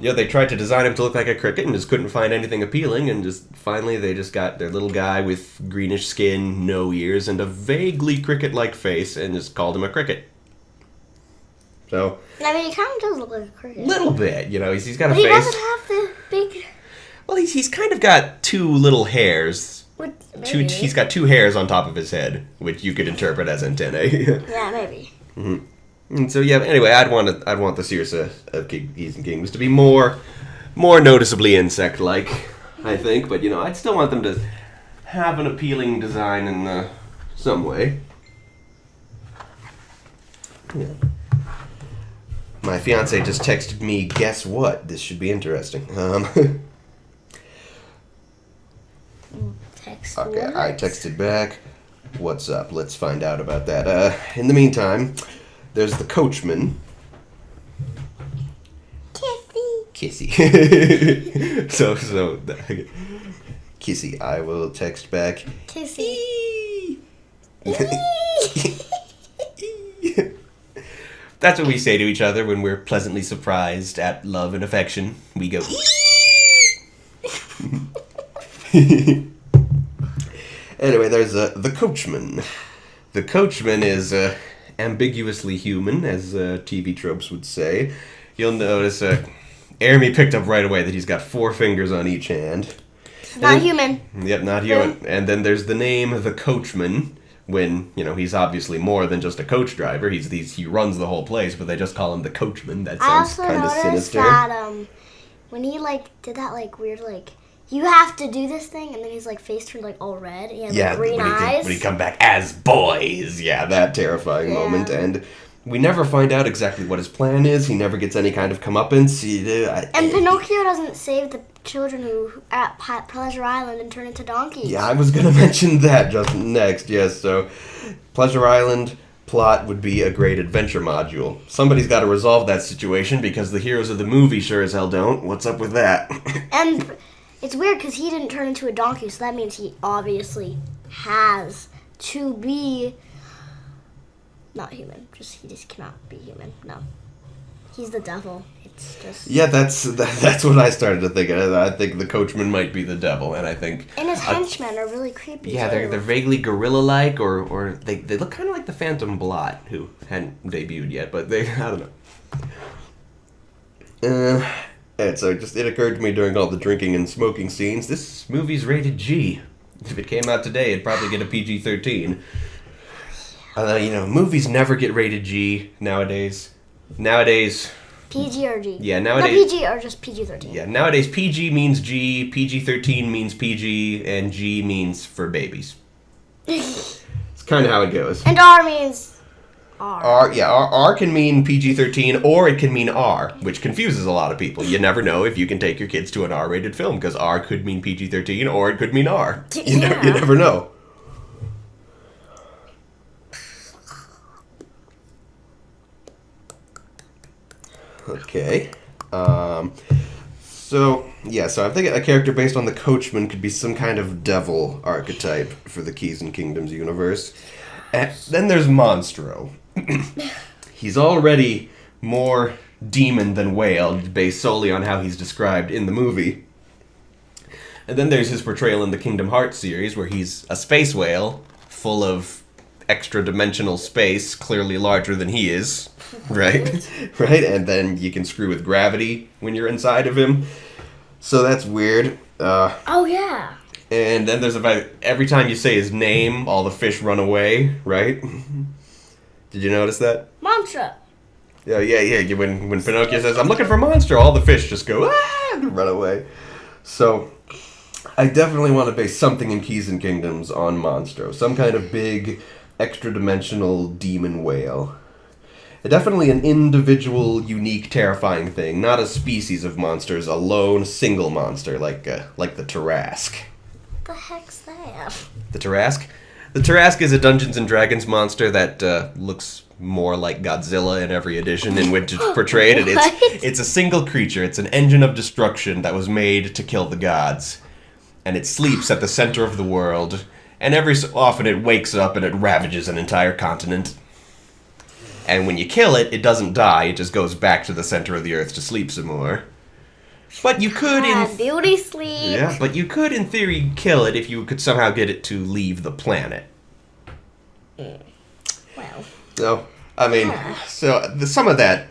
they tried to design him to look like a cricket and just couldn't find anything appealing, and just finally they just got their little guy with greenish skin, no ears, and a vaguely cricket-like face, and just called him a cricket. So... I mean, he kind of does look like a cricket. Little bit, he's got a face. face... But he doesn't have the big... Well, he's kind of got two little hairs He's got 2 hairs on top of his head, which you could interpret as antennae. Yeah, maybe. And so yeah. Anyway, I'd want the Circe of Keys and Kingdoms to be more noticeably insect-like, I think. But I'd still want them to have an appealing design in some way. Yeah. My fiance just texted me, guess what? This should be interesting. Text Okay, what? I texted back. What's up? Let's find out about that. In the meantime, there's the coachman. Kissy. so, Kissy, I will text back. Kissy. That's what we say to each other when we're pleasantly surprised at love and affection. We go. Anyway, there's the coachman. The coachman is ambiguously human, as TV tropes would say. You'll notice Jeremy picked up right away that he's got 4 fingers on each hand. Not human. Yep, not human. And then there's the name, the coachman. When he's obviously more than just a coach driver. He runs the whole place, but they just call him the coachman. That sounds kind of sinister. I also noticed that when he did that weird you have to do this thing, and then his face turned all red. He had green eyes. When he come back as boys, yeah, that terrifying moment. And we never find out exactly what his plan is. He never gets any kind of comeuppance. And Pinocchio doesn't save the children who at Pleasure Island and turn into donkeys. Yeah, I was gonna mention that just next. Yes, so Pleasure Island plot would be a great adventure module. Somebody's got to resolve that situation because the heroes of the movie sure as hell don't. What's up with that? And it's weird because he didn't turn into a donkey, so that means he obviously has to be not human. He just cannot be human. No, he's the devil. It's just that's what I started to think. I think the coachman might be the devil, and I think and his henchmen are really creepy. Yeah, too. they're vaguely gorilla-like, or they look kind of like the Phantom Blot, who hadn't debuted yet, but I don't know. And so it occurred to me during all the drinking and smoking scenes, this movie's rated G. If it came out today, it'd probably get a PG-13. Movies never get rated G nowadays. PG or G? Yeah, nowadays. No, PG or just PG-13. Yeah, nowadays PG means G, PG-13 means PG, and G means for babies. It's kind of how it goes. And R means R. R can mean PG-13 or it can mean R, which confuses a lot of people. You never know if you can take your kids to an R-rated film because R could mean PG-13 or it could mean R. You never know. Okay. So I'm thinking a character based on the coachman could be some kind of devil archetype for the Keys and Kingdoms universe. And then there's Monstro. He's already more demon than whale, based solely on how he's described in the movie. And then there's his portrayal in the Kingdom Hearts series, where he's a space whale, full of extra-dimensional space, clearly larger than he is. Right? Right? And then you can screw with gravity when you're inside of him. So that's weird. Oh, yeah. And then there's every time you say his name, all the fish run away, right? Did you notice that? Mantra. Yeah. When Pinocchio says, "I'm looking for Monster," all the fish just go, "Ah!" and run away. So I definitely want to base something in Keys and Kingdoms on Monstro. Some kind of big, extra-dimensional demon whale. Definitely an individual, unique, terrifying thing, not a species of monsters, a lone, single monster like the Tarrasque. What the heck's that? The Tarrasque? The Tarrasque is a Dungeons & Dragons monster that looks more like Godzilla in every edition in which it's portrayed. And it's a single creature. It's an engine of destruction that was made to kill the gods. And it sleeps at the center of the world. And every so often it wakes up and it ravages an entire continent. And when you kill it, it doesn't die. It just goes back to the center of the earth to sleep some more. But you could beauty sleep. Yeah, but you could in theory kill it if you could somehow get it to leave the planet. Well. So, some of that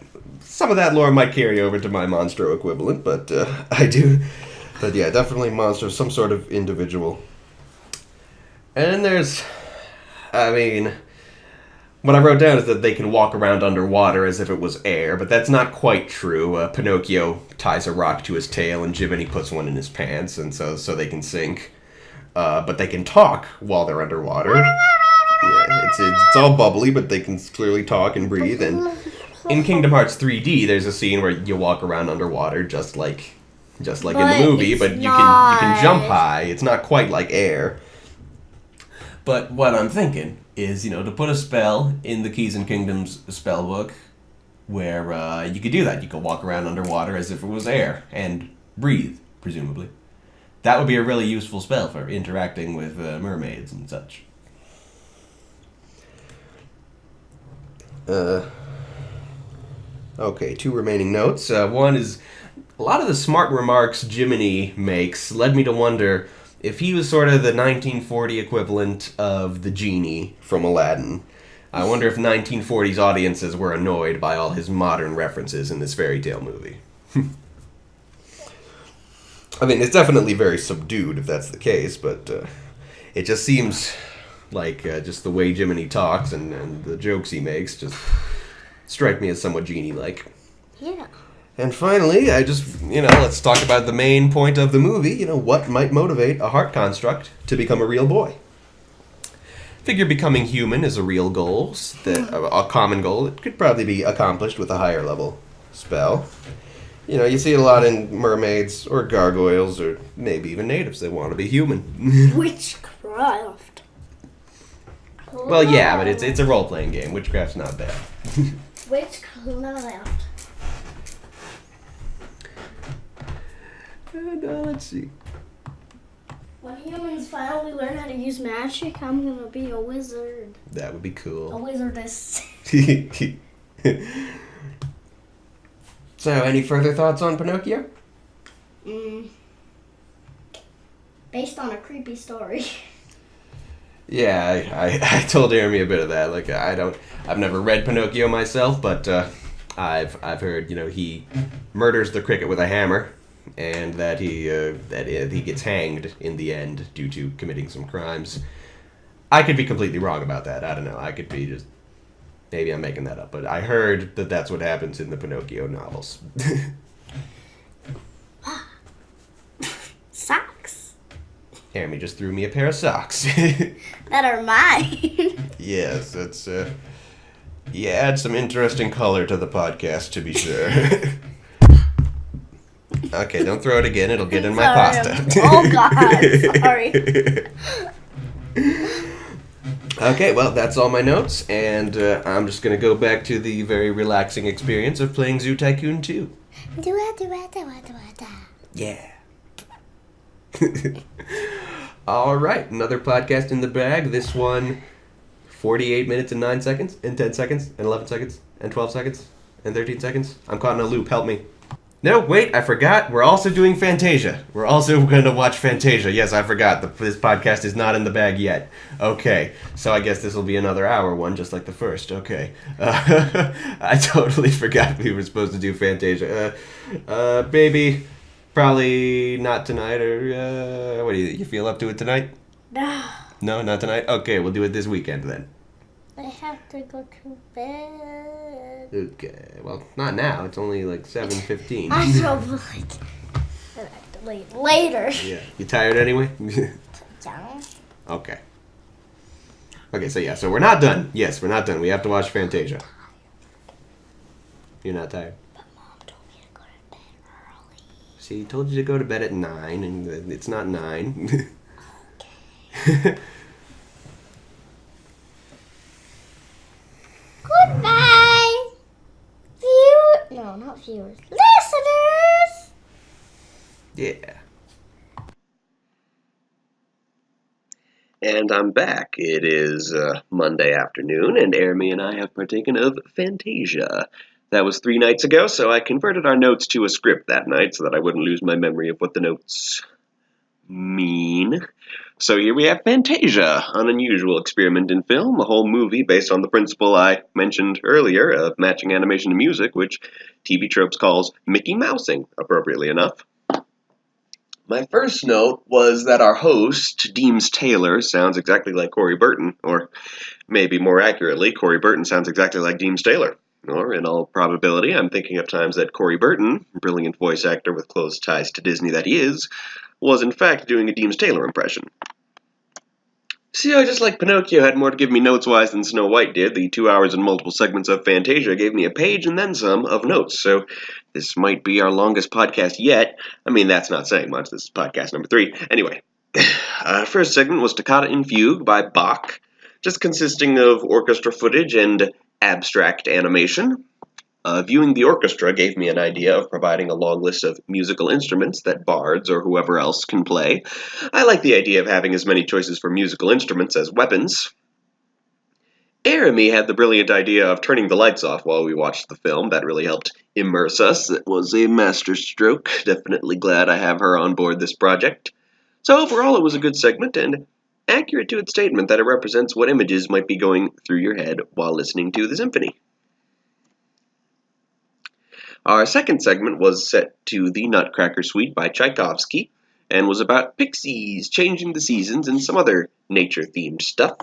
lore might carry over to my Monstro equivalent, but I do. But yeah, definitely Monstro, some sort of individual. And then there's, I mean, what I wrote down is that they can walk around underwater as if it was air, but that's not quite true. Pinocchio ties a rock to his tail, and Jiminy puts one in his pants, and so they can sink. But they can talk while they're underwater. Yeah, it's all bubbly, but they can clearly talk and breathe. And in Kingdom Hearts 3D, there's a scene where you walk around underwater, just like in the movie, but you can jump high. It's not quite like air. But what I'm thinking is, to put a spell in the Keys and Kingdoms spellbook where you could do that. You could walk around underwater as if it was air and breathe, presumably. That would be a really useful spell for interacting with mermaids and such. Okay, 2 remaining notes. One is, a lot of the smart remarks Jiminy makes led me to wonder if he was sort of the 1940 equivalent of the genie from Aladdin. I wonder if 1940s audiences were annoyed by all his modern references in this fairy tale movie. I mean, it's definitely very subdued if that's the case, but it just seems like just the way Jiminy talks and the jokes he makes just strike me as somewhat genie-like. Yeah. And finally, let's talk about the main point of the movie. What might motivate a heart construct to become a real boy? Figure becoming human is a real goal, a common goal that could probably be accomplished with a higher level spell. You see it a lot in mermaids or gargoyles or maybe even natives that want to be human. Witchcraft. Well, yeah, but it's a role-playing game. Witchcraft's not bad. Witchcraft. And let's see. When humans finally learn how to use magic, I'm gonna be a wizard. That would be cool. A wizardess. So, any further thoughts on Pinocchio? Based on a creepy story. Yeah, I told Jeremy a bit of that. Like, I've never read Pinocchio myself, but I've heard he murders the cricket with a hammer, and that he gets hanged in the end due to committing some crimes. I could be completely wrong about that. I don't know. I could be just. Maybe I'm making that up, but I heard that that's what happens in the Pinocchio novels. Socks. Jeremy just threw me a pair of socks. That are mine. Yes, that's, you add some interesting color to the podcast, to be sure. Okay, don't throw it again, it'll get in my pasta. Oh, God, sorry. Okay, well, that's all my notes, and I'm just going to go back to the very relaxing experience of playing Zoo Tycoon 2. Yeah. All right, another podcast in the bag. This one, 48 minutes and 9 seconds, and 10 seconds, and 11 seconds, and 12 seconds, and 13 seconds. I'm caught in a loop, help me. No, wait, I forgot. We're also doing Fantasia. We're also going to watch Fantasia. Yes, I forgot. This podcast is not in the bag yet. Okay, so I guess this will be another hour one, just like the first. Okay. I totally forgot we were supposed to do Fantasia. Baby, probably not tonight, or what do you feel up to it tonight? No. No, not tonight? Okay, we'll do it this weekend then. I have to go to bed. Okay, well, not now. It's only like 7:15. I know, but later. Yeah. You tired anyway? Yeah. Okay. Okay, so we're not done. Yes, we're not done. We have to watch Fantasia. You're not tired? But Mom told me to go to bed early. See, told you to go to bed at 9, and it's not 9. Okay. Goodbye, no, not viewers, listeners. Yeah. And I'm back. It is Monday afternoon, and Jeremy and I have partaken of Fantasia. That was 3 nights ago, so I converted our notes to a script that night so that I wouldn't lose my memory of what the notes mean. So here we have Fantasia, an unusual experiment in film, a whole movie based on the principle I mentioned earlier of matching animation to music, which TV Tropes calls Mickey Mousing, appropriately enough. My first note was that our host, Deems Taylor, sounds exactly like Corey Burton, or maybe more accurately, Corey Burton sounds exactly like Deems Taylor. Or, in all probability, I'm thinking of times that Corey Burton, brilliant voice actor with close ties to Disney that he is, was in fact doing a Deems Taylor impression. See, I just like Pinocchio had more to give me notes-wise than Snow White did. The 2 hours and multiple segments of Fantasia gave me a page and then some of notes, so this might be our longest podcast yet. I mean, that's not saying much. This is podcast number 3. Anyway, first segment was Toccata in Fugue by Bach, just consisting of orchestra footage and abstract animation. Viewing the orchestra gave me an idea of providing a long list of musical instruments that bards or whoever else can play. I like the idea of having as many choices for musical instruments as weapons. Jeremy had the brilliant idea of turning the lights off while we watched the film. That really helped immerse us. It was a masterstroke. Definitely glad I have her on board this project. So overall, it was a good segment and accurate to its statement that it represents what images might be going through your head while listening to the symphony. Our second segment was set to The Nutcracker Suite by Tchaikovsky and was about pixies changing the seasons and some other nature-themed stuff.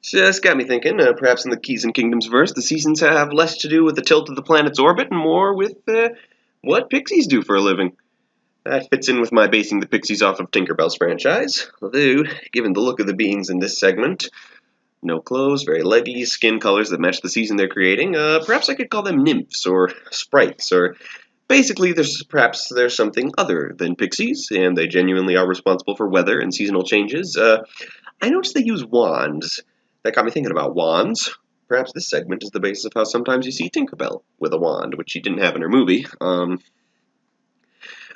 So this got me thinking, perhaps in the Keys and Kingdoms verse, the seasons have less to do with the tilt of the planet's orbit and more with what pixies do for a living. That fits in with my basing the pixies off of Tinkerbell's franchise, although, given the look of the beings in this segment, no clothes, very leggy, skin colors that match the season they're creating. Perhaps I could call them nymphs or sprites, or basically perhaps there's something other than pixies, and they genuinely are responsible for weather and seasonal changes. I noticed they use wands. That got me thinking about wands. Perhaps this segment is the basis of how sometimes you see Tinkerbell with a wand, which she didn't have in her movie.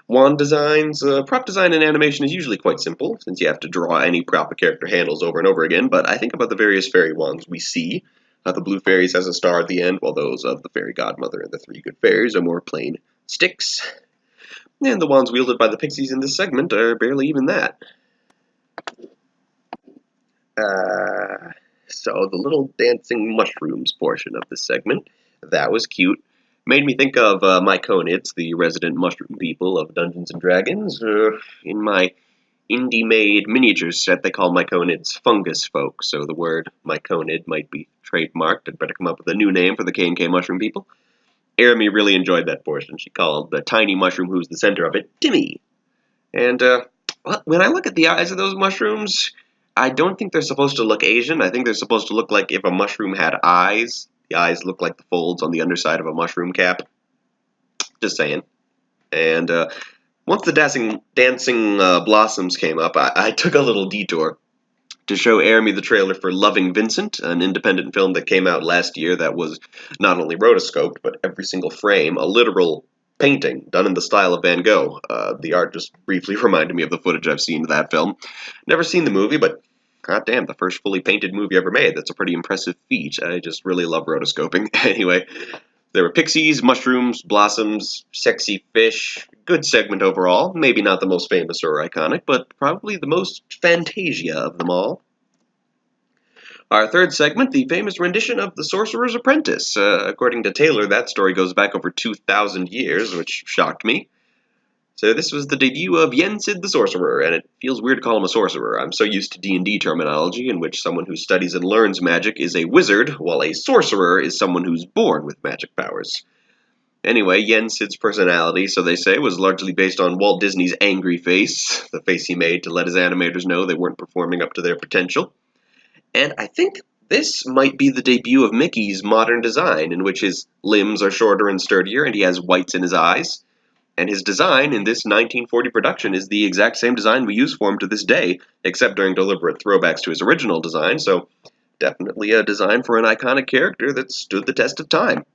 Wand designs, prop design in animation is usually quite simple, since you have to draw any prop a character handles over and over again, but I think about the various fairy wands we see. The Blue Fairies has a star at the end, while those of the Fairy Godmother and the Three Good Fairies are more plain sticks. And the wands wielded by the pixies in this segment are barely even that. So the little dancing mushrooms portion of this segment, that was cute. Made me think of Myconids, the resident mushroom people of Dungeons & Dragons. In my indie-made miniatures set, they call Myconids fungus folk, so the word Myconid might be trademarked. I'd better come up with a new name for the K&K mushroom people. Jeremy really enjoyed that portion. She called the tiny mushroom who's the center of it Timmy. And when I look at the eyes of those mushrooms, I don't think they're supposed to look Asian. I think they're supposed to look like if a mushroom had eyes. The eyes look like the folds on the underside of a mushroom cap. Just saying. And once the dancing blossoms came up, I took a little detour to show Jeremy the trailer for Loving Vincent, an independent film that came out last year that was not only rotoscoped, but every single frame, a literal painting done in the style of Van Gogh. The art just briefly reminded me of the footage I've seen of that film. Never seen the movie, but goddamn, the first fully painted movie ever made. That's a pretty impressive feat. I just really love rotoscoping. Anyway, there were pixies, mushrooms, blossoms, sexy fish. Good segment overall. Maybe not the most famous or iconic, but probably the most Fantasia of them all. Our third segment, the famous rendition of The Sorcerer's Apprentice. According to Taylor, that story goes back over 2,000 years, which shocked me. So this was the debut of Yensid the Sorcerer, and it feels weird to call him a sorcerer. I'm so used to D&D terminology, in which someone who studies and learns magic is a wizard, while a sorcerer is someone who's born with magic powers. Anyway, Yensid's personality, so they say, was largely based on Walt Disney's angry face, the face he made to let his animators know they weren't performing up to their potential. And I think this might be the debut of Mickey's modern design, in which his limbs are shorter and sturdier, and he has whites in his eyes. And his design in this 1940 production is the exact same design we use for him to this day, except during deliberate throwbacks to his original design, so definitely a design for an iconic character that stood the test of time.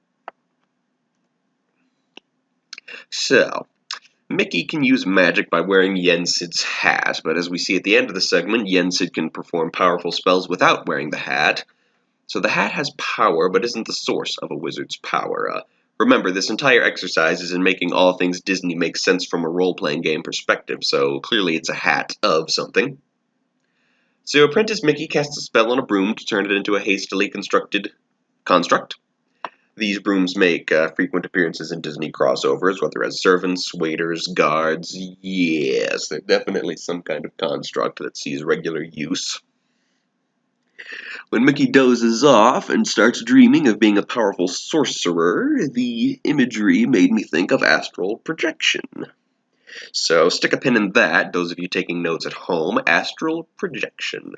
So, Mickey can use magic by wearing Yensid's hat, but as we see at the end of the segment, Yensid can perform powerful spells without wearing the hat. So the hat has power, but isn't the source of a wizard's power. Remember, this entire exercise is in making all things Disney make sense from a role-playing game perspective, so clearly it's a hat of something. So Apprentice Mickey casts a spell on a broom to turn it into a hastily constructed construct. These brooms make frequent appearances in Disney crossovers, whether as servants, waiters, guards. Yes, they're definitely some kind of construct that sees regular use. When Mickey dozes off and starts dreaming of being a powerful sorcerer, the imagery made me think of astral projection. So stick a pin in that, those of you taking notes at home, astral projection.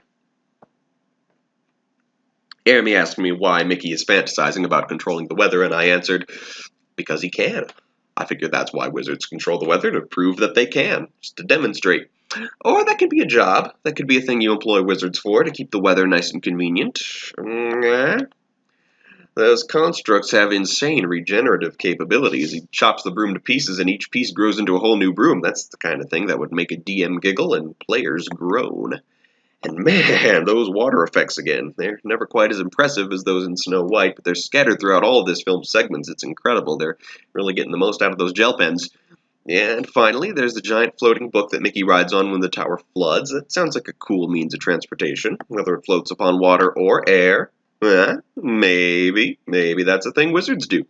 Amy asked me why Mickey is fantasizing about controlling the weather, and I answered, because he can. I figure that's why wizards control the weather, to prove that they can, just to demonstrate. Or that could be a job. That could be a thing you employ wizards for, to keep the weather nice and convenient. Those constructs have insane regenerative capabilities. He chops the broom to pieces, and each piece grows into a whole new broom. That's the kind of thing that would make a DM giggle and players groan. And man, those water effects again. They're never quite as impressive as those in Snow White, but they're scattered throughout all of this film's segments. It's incredible. They're really getting the most out of those gel pens. And finally, there's the giant floating book that Mickey rides on when the tower floods. That sounds like a cool means of transportation, whether it floats upon water or air. Maybe that's a thing wizards do.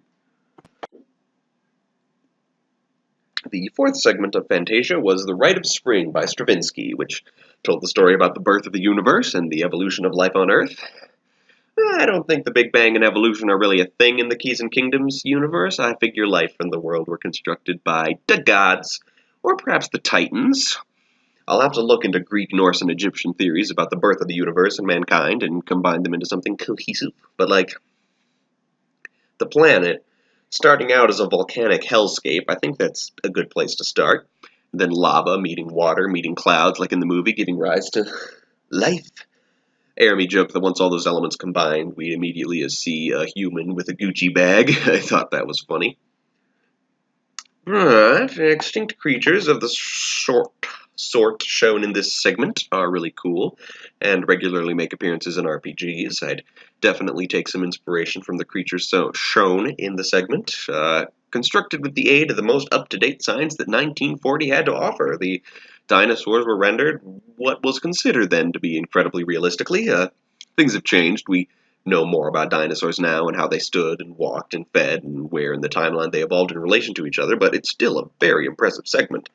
The fourth segment of Fantasia was The Rite of Spring by Stravinsky, which told the story about the birth of the universe and the evolution of life on Earth. I don't think the Big Bang and evolution are really a thing in the Keys and Kingdoms universe. I figure life and the world were constructed by the gods, or perhaps the Titans. I'll have to look into Greek, Norse, and Egyptian theories about the birth of the universe and mankind and combine them into something cohesive. But, the planet, starting out as a volcanic hellscape, I think that's a good place to start. Then lava meeting water, meeting clouds, like in the movie, giving rise to life. Jeremy joked that once all those elements combined, we'd immediately see a human with a Gucci bag. I thought that was funny. Extinct creatures of the sort shown in this segment are really cool, and regularly make appearances in RPGs. I'd definitely take some inspiration from the creatures shown in the segment. Constructed with the aid of the most up-to-date science that 1940 had to offer, the dinosaurs were rendered what was considered then to be incredibly realistically. Things have changed. We know more about dinosaurs now and how they stood and walked and fed and where in the timeline they evolved in relation to each other, but it's still a very impressive segment.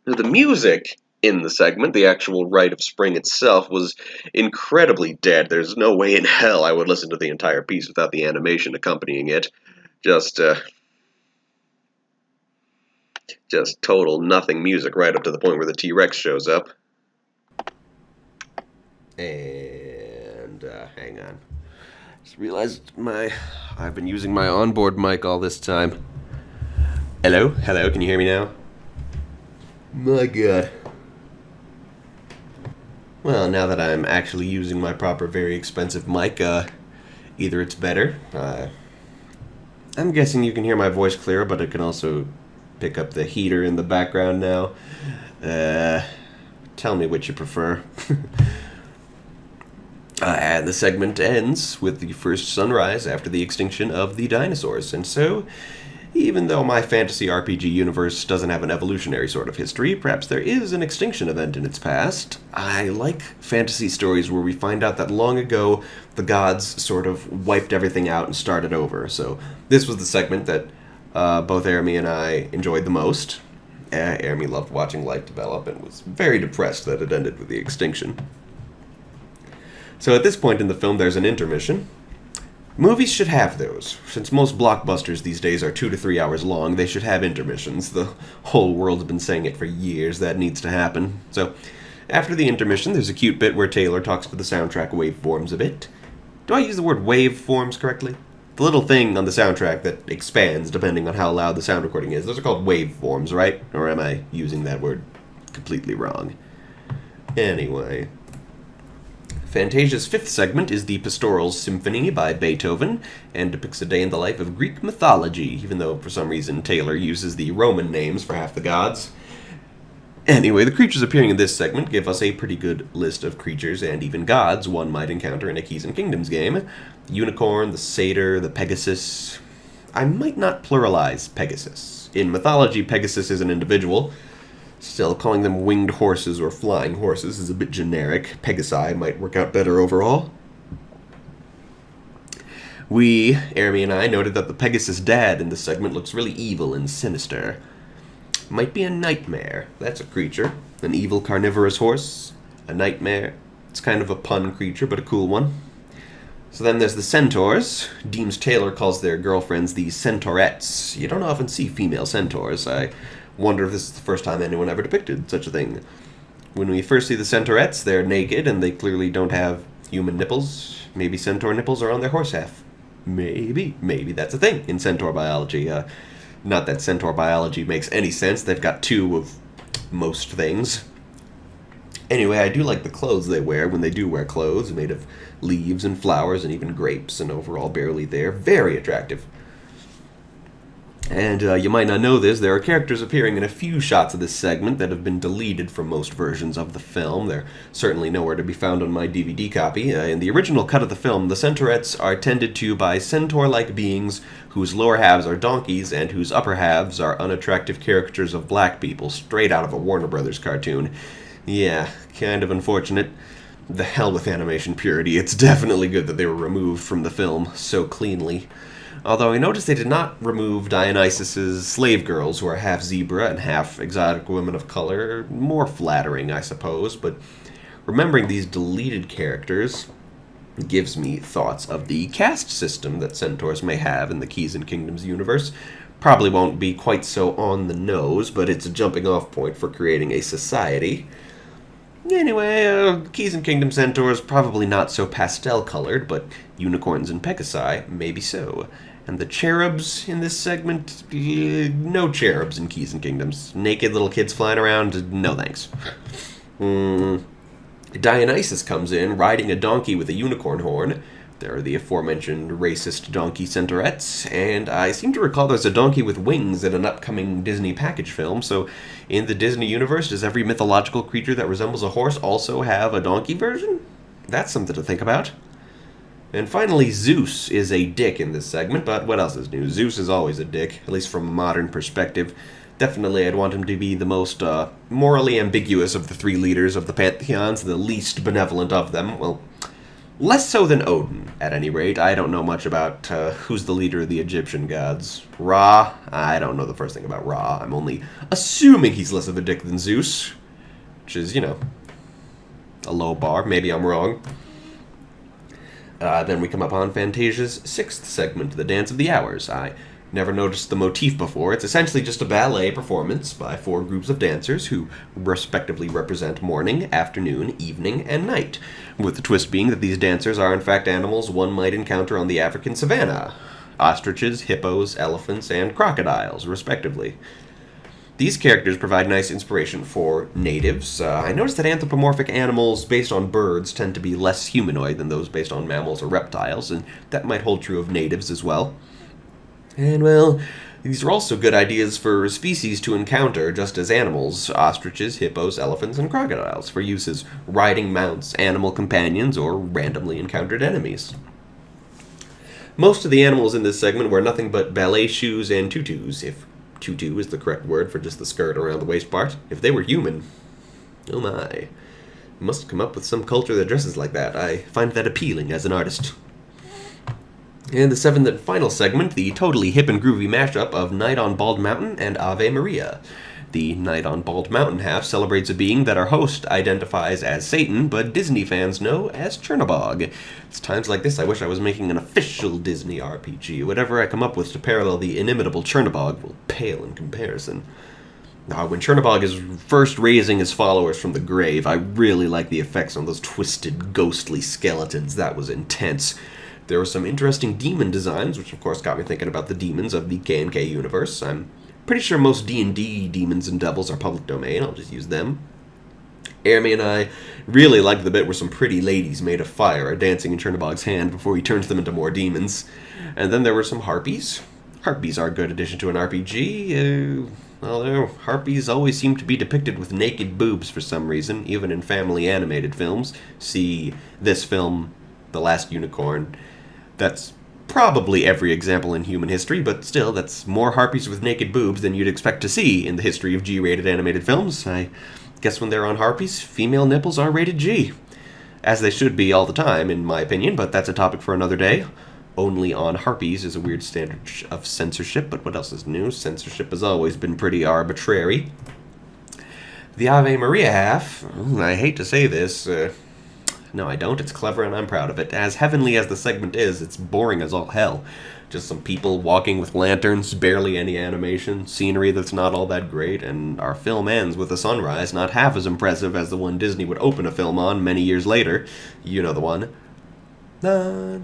The music in the segment, the actual Rite of Spring itself, was incredibly dead. There's no way in hell I would listen to the entire piece without the animation accompanying it. Just total nothing music right up to the point where the T-Rex shows up. And, hang on. Just realized I've been using my onboard mic all this time. Hello? Hello, can you hear me now? My God. Well, now that I'm actually using my proper, very expensive mic, either it's better. I'm guessing you can hear my voice clearer, but it can also pick up the heater in the background now. Tell me which you prefer. And the segment ends with the first sunrise after the extinction of the dinosaurs. And so, even though my fantasy RPG universe doesn't have an evolutionary sort of history, perhaps there is an extinction event in its past. I like fantasy stories where we find out that long ago the gods sort of wiped everything out and started over. So this was the segment that both Jeremy and I enjoyed the most. Jeremy loved watching life develop and was very depressed that it ended with the extinction. So at this point in the film there's an intermission. Movies should have those. Since most blockbusters these days are 2 to 3 hours long, they should have intermissions. The whole world's been saying it for years. That needs to happen. So, after the intermission, there's a cute bit where Taylor talks to the soundtrack waveforms a bit. Do I use the word waveforms correctly? The little thing on the soundtrack that expands depending on how loud the sound recording is. Those are called waveforms, right? Or am I using that word completely wrong? Anyway, Fantasia's fifth segment is the Pastoral Symphony by Beethoven, and depicts a day in the life of Greek mythology, even though for some reason Taylor uses the Roman names for half the gods. Anyway, the creatures appearing in this segment give us a pretty good list of creatures and even gods one might encounter in a Keys and Kingdoms game. The unicorn, the satyr, the Pegasus. I might not pluralize Pegasus. In mythology, Pegasus is an individual. Still, calling them winged horses or flying horses is a bit generic. Pegasi might work out better overall. Amy and I, noted that the Pegasus dad in this segment looks really evil and sinister. Might be a nightmare. That's a creature. An evil carnivorous horse. A nightmare. It's kind of a pun creature, but a cool one. So then there's the centaurs. Deems Taylor calls their girlfriends the centaurettes. You don't often see female centaurs. I wonder if this is the first time anyone ever depicted such a thing. When we first see the centaurettes, they're naked and they clearly don't have human nipples. Maybe centaur nipples are on their horse half. Maybe that's a thing in centaur biology. Not that centaur biology makes any sense. They've got two of most things. Anyway, I do like the clothes they wear when they do wear clothes made of leaves and flowers and even grapes and overall barely there. Very attractive. And you might not know this, there are characters appearing in a few shots of this segment that have been deleted from most versions of the film. They're certainly nowhere to be found on my DVD copy. In the original cut of the film, the centaurettes are tended to by centaur-like beings whose lower halves are donkeys and whose upper halves are unattractive caricatures of black people, straight out of a Warner Brothers cartoon. Yeah, kind of unfortunate. The hell with animation purity. It's definitely good that they were removed from the film so cleanly. Although I noticed they did not remove Dionysus's slave girls, who are half zebra and half exotic women of color. More flattering, I suppose, but remembering these deleted characters gives me thoughts of the caste system that centaurs may have in the Keys and Kingdoms universe. Probably won't be quite so on the nose, but it's a jumping off point for creating a society. Anyway, Keys and Kingdom centaurs probably not so pastel-colored, but unicorns and pegasi, maybe so. And the cherubs in this segment, no cherubs in Keys and Kingdoms. Naked little kids flying around, no thanks. Dionysus comes in, riding a donkey with a unicorn horn. There are the aforementioned racist donkey centaurettes, and I seem to recall there's a donkey with wings in an upcoming Disney package film, so in the Disney universe, does every mythological creature that resembles a horse also have a donkey version? That's something to think about. And finally, Zeus is a dick in this segment, but what else is new? Zeus is always a dick, at least from a modern perspective. Definitely, I'd want him to be the most morally ambiguous of the three leaders of the pantheons, the least benevolent of them. Well, less so than Odin, at any rate. I don't know much about who's the leader of the Egyptian gods. Ra? I don't know the first thing about Ra. I'm only assuming he's less of a dick than Zeus, which is, a low bar. Maybe I'm wrong. Then we come upon Fantasia's sixth segment, the Dance of the Hours. I never noticed the motif before. It's essentially just a ballet performance by four groups of dancers who respectively represent morning, afternoon, evening, and night, with the twist being that these dancers are in fact animals one might encounter on the African savanna: ostriches, hippos, elephants, and crocodiles, respectively. These characters provide nice inspiration for natives. I noticed that anthropomorphic animals based on birds tend to be less humanoid than those based on mammals or reptiles, and that might hold true of natives as well. And, well, these are also good ideas for species to encounter just as animals: ostriches, hippos, elephants, and crocodiles, for use as riding mounts, animal companions, or randomly encountered enemies. Most of the animals in this segment wear nothing but ballet shoes and tutus, if tutu is the correct word for just the skirt around the waist part. If they were human, oh my. Must come up with some culture that dresses like that. I find that appealing as an artist. And the seventh and final segment, the totally hip and groovy mashup of Night on Bald Mountain and Ave Maria. The Night on Bald Mountain half celebrates a being that our host identifies as Satan, but Disney fans know as Chernobog. It's times like this I wish I was making an official Disney RPG. Whatever I come up with to parallel the inimitable Chernobog will pale in comparison. When Chernobog is first raising his followers from the grave, I really like the effects on those twisted, ghostly skeletons. That was intense. There were some interesting demon designs, which of course got me thinking about the demons of the K&K universe. I'm pretty sure most D&D demons and devils are public domain. I'll just use them. Amy and I really liked the bit where some pretty ladies made of fire are dancing in Chernobog's hand before he turns them into more demons. And then there were some harpies. Harpies are a good addition to an RPG. Although harpies always seem to be depicted with naked boobs for some reason, even in family animated films. See this film, The Last Unicorn. That's probably every example in human history, but still, that's more harpies with naked boobs than you'd expect to see in the history of G-rated animated films. I guess when they're on harpies, female nipples are rated G. As they should be all the time, in my opinion, but that's a topic for another day. only on harpies is a weird standard of censorship, but what else is new? Censorship has always been pretty arbitrary. The Ave Maria half, I hate to say this, no I don't, it's clever and I'm proud of it. As heavenly as the segment is, it's boring as all hell. Just some people walking with lanterns, barely any animation, scenery that's not all that great, and our film ends with a sunrise not half as impressive as the one Disney would open a film on many years later. You know the one. The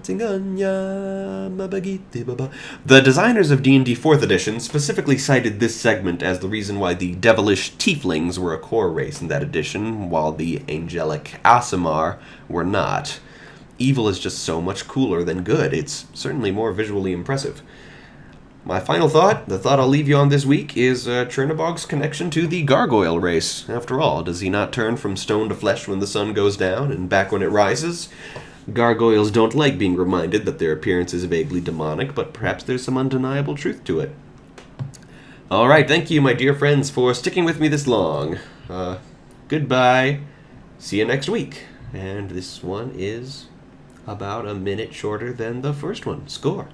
designers of D&D 4th edition specifically cited this segment as the reason why the devilish tieflings were a core race in that edition, while the angelic Aasimar were not. Evil is just so much cooler than good. It's certainly more visually impressive. My final thought, the thought I'll leave you on this week, is Chernobog's connection to the gargoyle race. After all, does he not turn from stone to flesh when the sun goes down and back when it rises? Gargoyles don't like being reminded that their appearance is vaguely demonic, but perhaps there's some undeniable truth to it. Alright, thank you, my dear friends, for sticking with me this long. Goodbye. See you next week. And this one is about a minute shorter than the first one. Score.